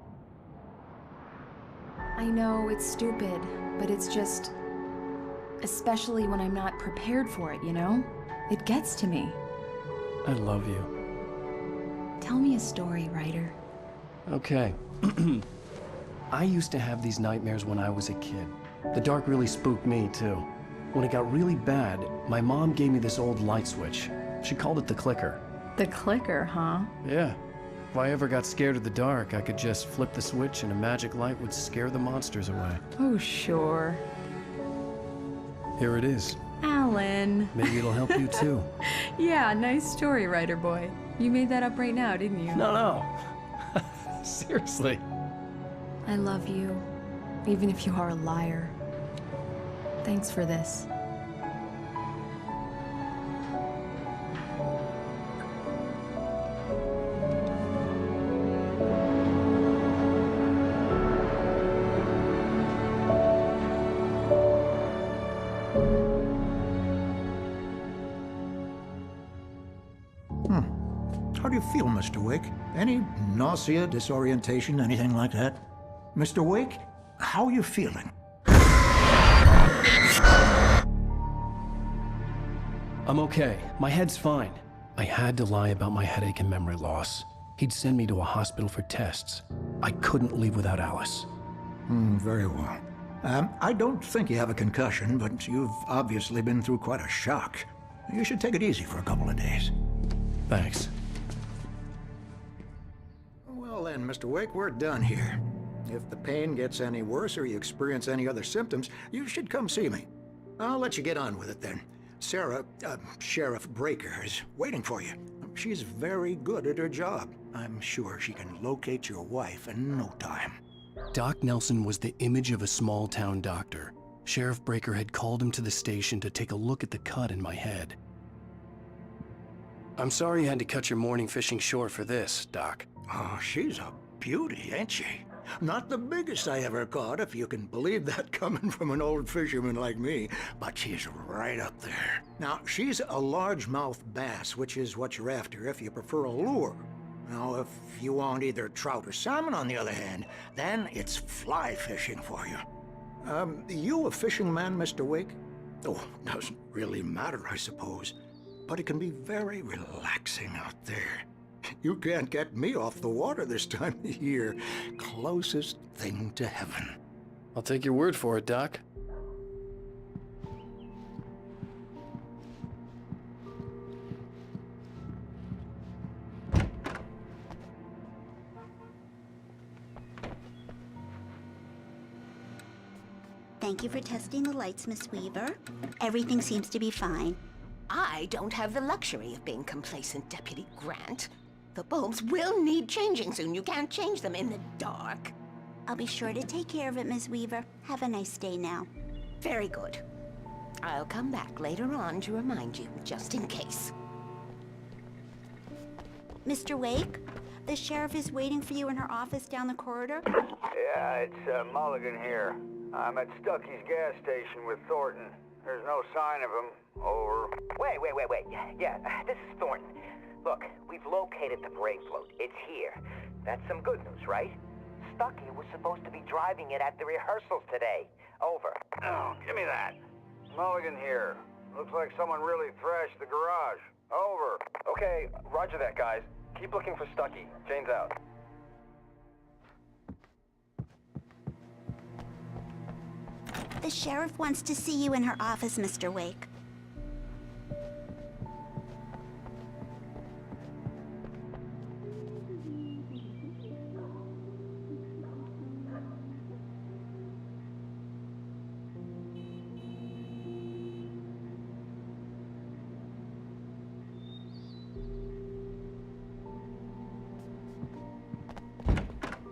I know it's stupid, but it's just... especially when I'm not prepared for it, you know? It gets to me. I love you. Tell me a story, writer. Okay. I used to have these nightmares when I was a kid. The dark really spooked me, too. When it got really bad, my mom gave me this old light switch. She called it the clicker. The clicker, huh? Yeah. If I ever got scared of the dark, I could just flip the switch and a magic light would scare the monsters away. Oh, sure. Here it is. Alan. Maybe it'll help you too. Yeah, nice story, writer boy. You made that up right now, didn't you? No. Seriously. I love you, even if you are a liar. Thanks for this. How do you feel, Mr. Wake? Any nausea, disorientation, anything like that? Mr. Wake, how are you feeling? I'm okay. My head's fine. I had to lie about my headache and memory loss. He'd send me to a hospital for tests. I couldn't leave without Alice. Very well. I don't think you have a concussion, but you've obviously been through quite a shock. You should take it easy for a couple of days. Thanks. Well then, Mr. Wake, we're done here. If the pain gets any worse or you experience any other symptoms, you should come see me. I'll let you get on with it then. Sarah, Sheriff Breaker, is waiting for you. She's very good at her job. I'm sure she can locate your wife in no time. Doc Nelson was the image of a small-town doctor. Sheriff Breaker had called him to the station to take a look at the cut in my head. I'm sorry you had to cut your morning fishing short for this, Doc. Oh, she's a beauty, ain't she? Not the biggest I ever caught, if you can believe that coming from an old fisherman like me, but she's right up there. Now, she's a largemouth bass, which is what you're after if you prefer a lure. Now, if you want either trout or salmon, on the other hand, then it's fly fishing for you. You a fishing man, Mr. Wake? Oh, doesn't really matter, I suppose. But it can be very relaxing out there. You can't get me off the water this time of year. Closest thing to heaven. I'll take your word for it, Doc. Thank you for testing the lights, Miss Weaver. Everything seems to be fine. I don't have the luxury of being complacent, Deputy Grant. The bulbs will need changing soon. You can't change them in the dark. I'll be sure to take care of it, Miss Weaver. Have a nice day now. Very good. I'll come back later on to remind you, just in case. Mr. Wake, the sheriff is waiting for you in her office down the corridor. Yeah, it's Mulligan here. I'm at Stucky's gas station with Thornton. There's no sign of him. Over. Wait. Yeah, this is Thornton. Look, we've located the brake float. It's here. That's some good news, right? Stucky was supposed to be driving it at the rehearsals today. Over. Oh, give me that. Mulligan here. Looks like someone really thrashed the garage. Over. Okay, roger that, guys. Keep looking for Stucky. Jane's out. The sheriff wants to see you in her office, Mr. Wake.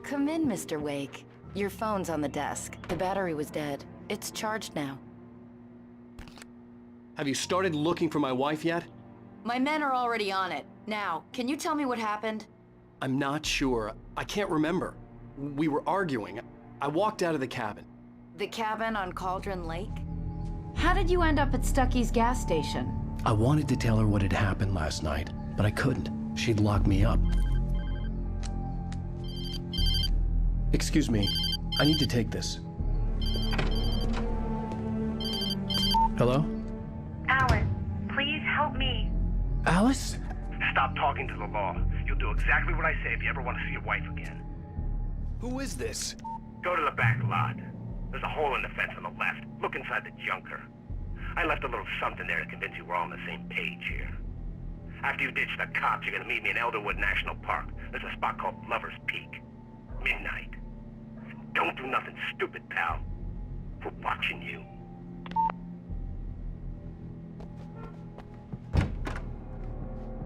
Come in, Mr. Wake. Your phone's on the desk. The battery was dead. It's charged now. Have you started looking for my wife yet? My men are already on it. Now, can you tell me what happened? I'm not sure. I can't remember. We were arguing. I walked out of the cabin. The cabin on Cauldron Lake? How did you end up at Stucky's gas station? I wanted to tell her what had happened last night, but I couldn't. She'd lock me up. Excuse me. I need to take this. Hello? Alan, please help me. Alice? Stop talking to the law. You'll do exactly what I say if you ever want to see your wife again. Who is this? Go to the back lot. There's a hole in the fence on the left. Look inside the junker. I left a little something there to convince you we're all on the same page here. After you ditch the cops, you're gonna meet me in Elderwood National Park. There's a spot called Lover's Peak. Midnight. Don't do nothing stupid, pal. We're watching you.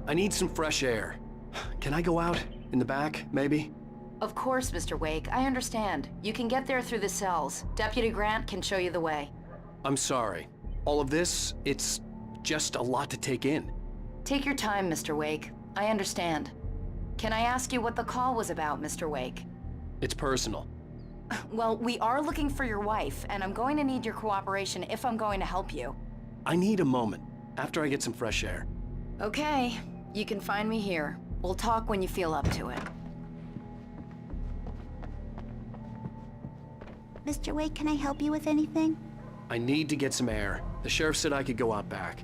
I need some fresh air. Can I go out? In the back, maybe? Of course, Mr. Wake. I understand. You can get there through the cells. Deputy Grant can show you the way. I'm sorry. All of this, it's just a lot to take in. Take your time, Mr. Wake. I understand. Can I ask you what the call was about, Mr. Wake? It's personal. Well, we are looking for your wife, and I'm going to need your cooperation if I'm going to help you. I need a moment, after I get some fresh air. Okay. You can find me here. We'll talk when you feel up to it. Mr. Wake, can I help you with anything? I need to get some air. The sheriff said I could go out back.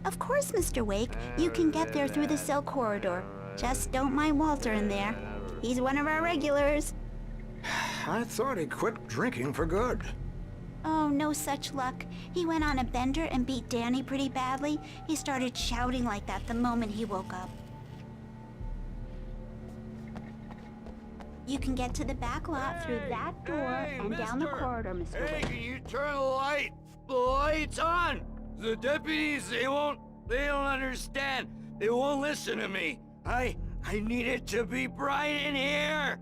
Of course, Mr. Wake. You can get there through the cell corridor. Just don't mind Walter in there. He's one of our regulars. I thought he quit drinking for good. Oh, no such luck. He went on a bender and beat Danny pretty badly. He started shouting like that the moment he woke up. You can get to the back lot through that door and down the corridor, Mr. Wake. Can you turn the lights on? The deputies, they don't understand. They won't listen to me. I need it to be bright in here.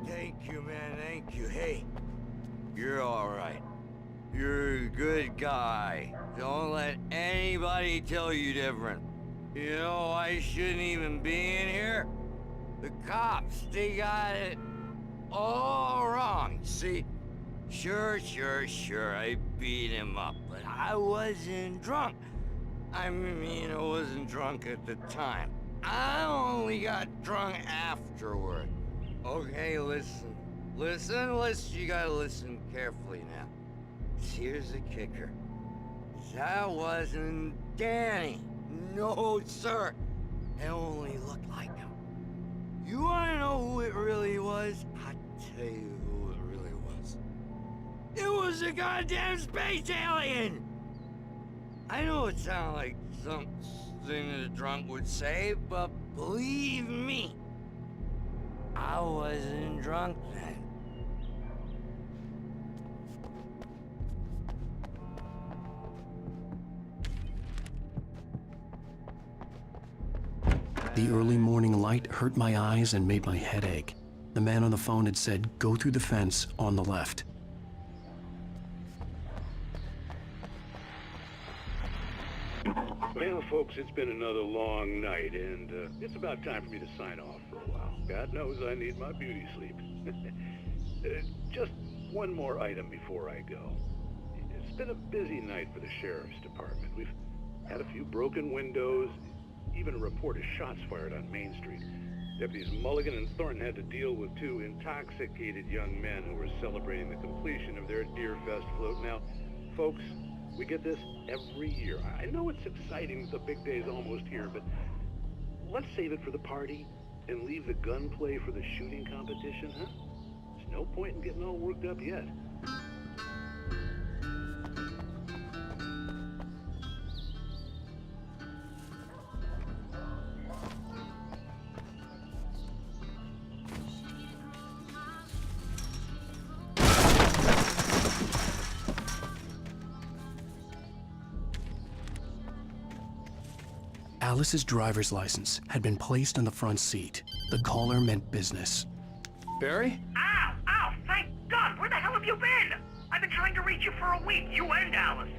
Thank you, man, thank you. Hey, you're all right. You're a good guy. Don't let anybody tell you different. You know, I shouldn't even be in here. The cops, they got it all wrong. See, sure, I beat him up, but I wasn't drunk. I mean, I wasn't drunk at the time. I only got drunk afterward. Okay, listen. Listen, you gotta listen carefully now. Here's the kicker. That wasn't Danny. No, sir. It only looked like him. You wanna know who it really was? I'll tell you who it really was. It was a goddamn space alien! I know it sounds like something a drunk would say, but believe me, I wasn't drunk then. The early morning light hurt my eyes and made my head ache. The man on the phone had said, go through the fence on the left. Well, folks, it's been another long night, and it's about time for me to sign off for a while. God knows I need my beauty sleep. Just one more item before I go. It's been a busy night for the Sheriff's Department. We've had a few broken windows, even a report of shots fired on Main Street. Deputies Mulligan and Thornton had to deal with two intoxicated young men who were celebrating the completion of their Deerfest float. Now, folks, we get this every year. I know it's exciting, the big day's almost here, but let's save it for the party and leave the gunplay for the shooting competition, huh? There's no point in getting all worked up yet. Alice's driver's license had been placed on the front seat. The caller meant business. Barry? Ow! Ow! Thank God! Where the hell have you been? I've been trying to reach you for a week, you and Alice.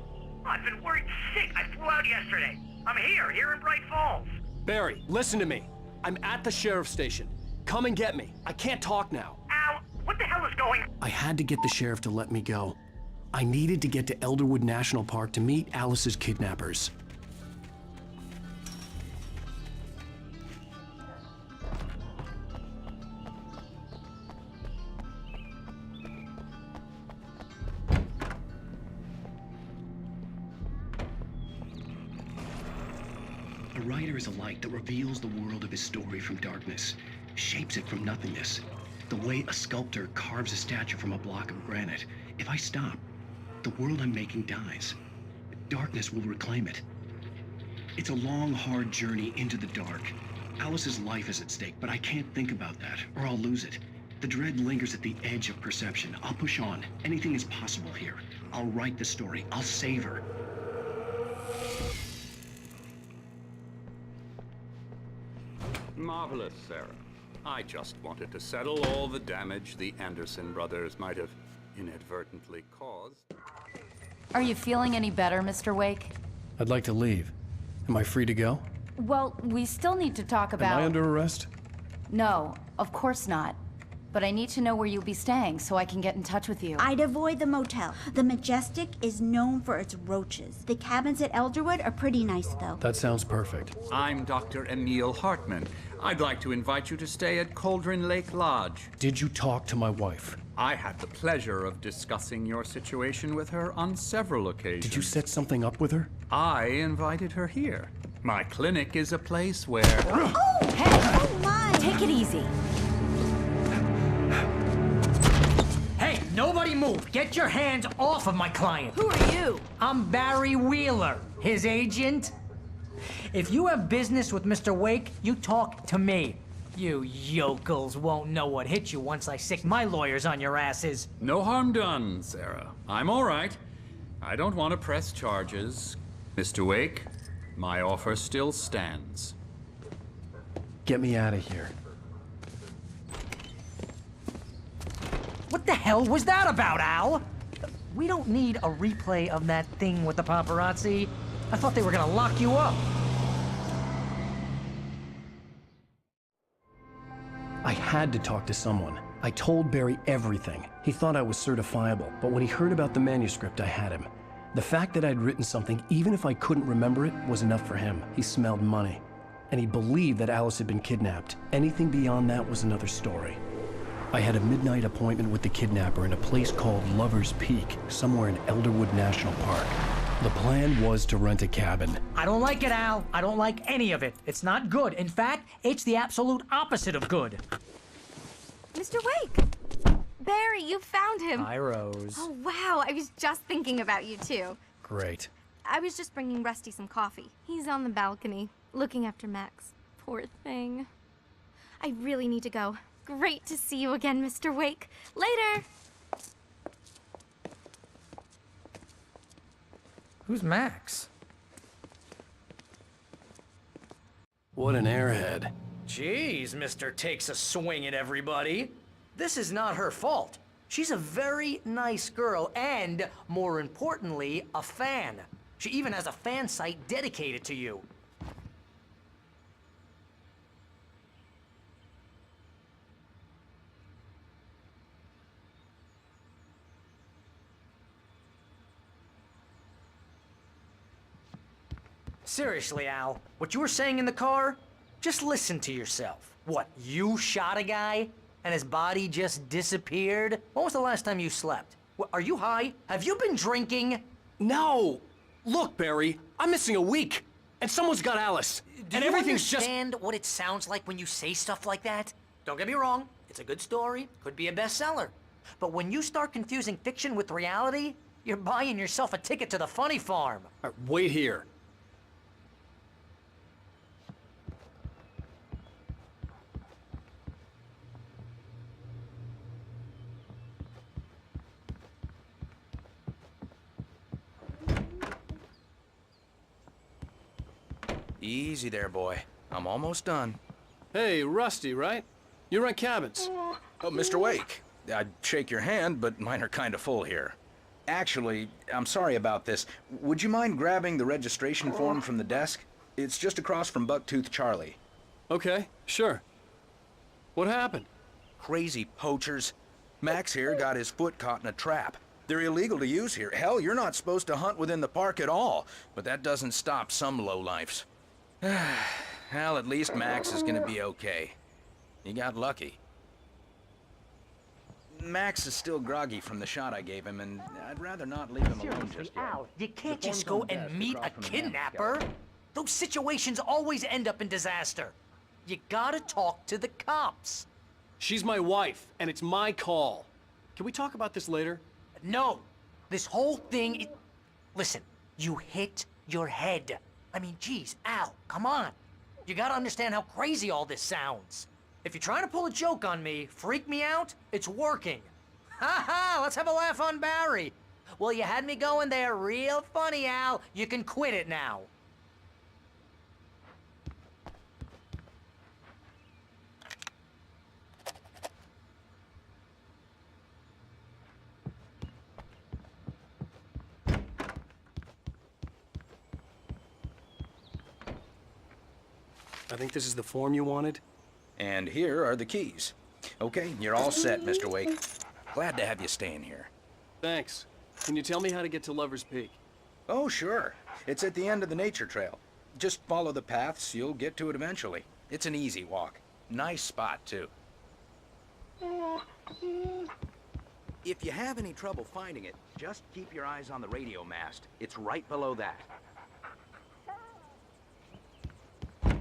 I've been worried sick. I flew out yesterday. I'm here in Bright Falls. Barry, listen to me. I'm at the sheriff's station. Come and get me. I can't talk now. Ow! What the hell is going on? I had to get the sheriff to let me go. I needed to get to Elderwood National Park to meet Alice's kidnappers. A writer is a light that reveals the world of his story from darkness, shapes it from nothingness. The way a sculptor carves a statue from a block of granite. If I stop, the world I'm making dies. Darkness will reclaim it. It's a long, hard journey into the dark. Alice's life is at stake, but I can't think about that, or I'll lose it. The dread lingers at the edge of perception. I'll push on. Anything is possible here. I'll write the story. I'll save her. Marvelous, Sarah. I just wanted to settle all the damage the Anderson brothers might have inadvertently caused. Are you feeling any better, Mr. Wake? I'd like to leave. Am I free to go? Well, we still need to talk about... Am I under arrest? No, of course not. But I need to know where you'll be staying so I can get in touch with you. I'd avoid the motel. The Majestic is known for its roaches. The cabins at Elderwood are pretty nice, though. That sounds perfect. I'm Dr. Emil Hartman. I'd like to invite you to stay at Cauldron Lake Lodge. Did you talk to my wife? I had the pleasure of discussing your situation with her on several occasions. Did you set something up with her? I invited her here. My clinic is a place where... Oh, hey! Oh, my! Take it easy. Hey, nobody move! Get your hands off of my client! Who are you? I'm Barry Wheeler, his agent. If you have business with Mr. Wake, you talk to me. You yokels won't know what hit you once I sick my lawyers on your asses. No harm done, Sarah. I'm all right. I don't want to press charges. Mr. Wake, my offer still stands. Get me out of here. What the hell was that about, Al? We don't need a replay of that thing with the paparazzi. I thought they were gonna lock you up. I had to talk to someone. I told Barry everything. He thought I was certifiable, but when he heard about the manuscript, I had him. The fact that I'd written something, even if I couldn't remember it, was enough for him. He smelled money. And he believed that Alice had been kidnapped. Anything beyond that was another story. I had a midnight appointment with the kidnapper in a place called Lover's Peak, somewhere in Elderwood National Park. The plan was to rent a cabin. I don't like it, Al. I don't like any of it. It's not good. In fact, it's the absolute opposite of good. Mr. Wake! Barry, you found him. Hi, Rose. Oh, wow. I was just thinking about you, too. Great. I was just bringing Rusty some coffee. He's on the balcony, looking after Max. Poor thing. I really need to go. Great to see you again, Mr. Wake. Later! Who's Max? What an airhead. Jeez, Mr. Takes a swing at everybody. This is not her fault. She's a very nice girl and, more importantly, a fan. She even has a fan site dedicated to you. Seriously, Al, what you were saying in the car? Just listen to yourself. What, you shot a guy and his body just disappeared? When was the last time you slept? What, are you high? Have you been drinking? No! Look, Barry, I'm missing a week, and someone's got Alice. Do you understand what it sounds like when you say stuff like that? Don't get me wrong, it's a good story, could be a bestseller. But when you start confusing fiction with reality, you're buying yourself a ticket to the funny farm. Wait here. Easy there, boy. I'm almost done. Hey, Rusty, right? You rent cabins. Oh, Mr. Wake. I'd shake your hand, but mine are kind of full here. Actually, I'm sorry about this. Would you mind grabbing the registration form from the desk? It's just across from Bucktooth Charlie. Okay, sure. What happened? Crazy poachers. Max here got his foot caught in a trap. They're illegal to use here. Hell, you're not supposed to hunt within the park at all. But that doesn't stop some lowlifes. Well, at least Max is gonna be okay. He got lucky. Max is still groggy from the shot I gave him, and I'd rather not leave him alone just yet. Al, you can't just go and meet a kidnapper. Those situations always end up in disaster. You gotta talk to the cops. She's my wife, and it's my call. Can we talk about this later? No. This whole thing, Listen, you hit your head. I mean, geez, Al, come on. You gotta understand how crazy all this sounds. If you're trying to pull a joke on me, freak me out, it's working. Ha ha, let's have a laugh on Barry. Well, you had me going there real funny, Al. You can quit it now. I think this is the form you wanted. And here are the keys. Okay, you're all set, Mr. Wake. Glad to have you staying here. Thanks. Can you tell me how to get to Lover's Peak? Oh, sure. It's at the end of the nature trail. Just follow the paths, you'll get to it eventually. It's an easy walk. Nice spot, too. If you have any trouble finding it, just keep your eyes on the radio mast. It's right below that.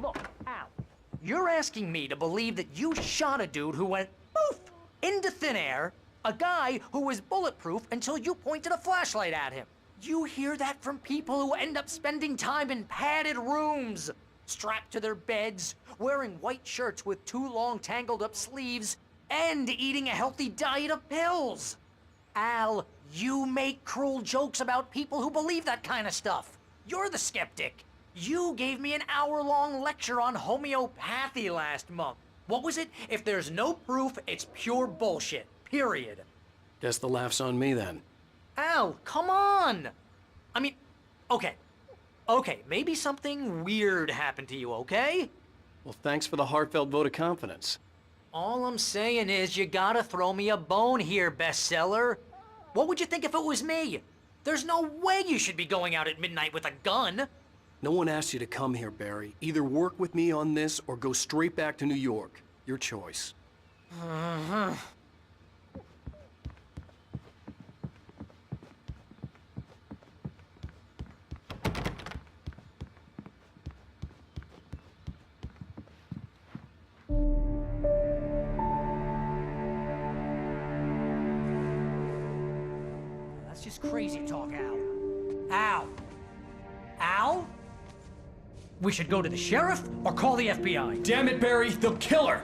Look, Al, you're asking me to believe that you shot a dude who went poof into thin air, a guy who was bulletproof until you pointed a flashlight at him. You hear that from people who end up spending time in padded rooms, strapped to their beds, wearing white shirts with too long tangled up sleeves, and eating a healthy diet of pills. Al, you make cruel jokes about people who believe that kind of stuff. You're the skeptic. You gave me an hour-long lecture on homeopathy last month. What was it? If there's no proof, it's pure bullshit. Period. Guess the laugh's on me then. Al, come on! I mean, okay. Okay, maybe something weird happened to you, okay? Well, thanks for the heartfelt vote of confidence. All I'm saying is you gotta throw me a bone here, bestseller. What would you think if it was me? There's no way you should be going out at midnight with a gun. No one asked you to come here, Barry. Either work with me on this or go straight back to New York. Your choice. crazy talk, Al. Al? Al? We should go to the sheriff or call the FBI? Damn it, Barry, they'll kill her!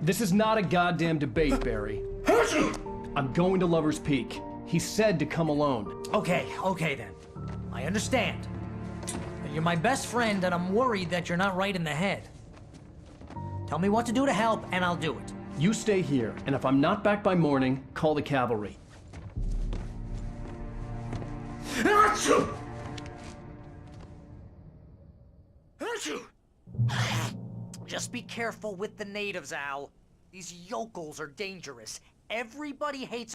This is not a goddamn debate, Barry. I'm going to Lover's Peak. He said to come alone. Okay then. I understand. You're my best friend, and I'm worried that you're not right in the head. Tell me what to do to help, and I'll do it. You stay here, and if I'm not back by morning, call the cavalry. Achoo! Just be careful with the natives, Al. These yokels are dangerous. Everybody hates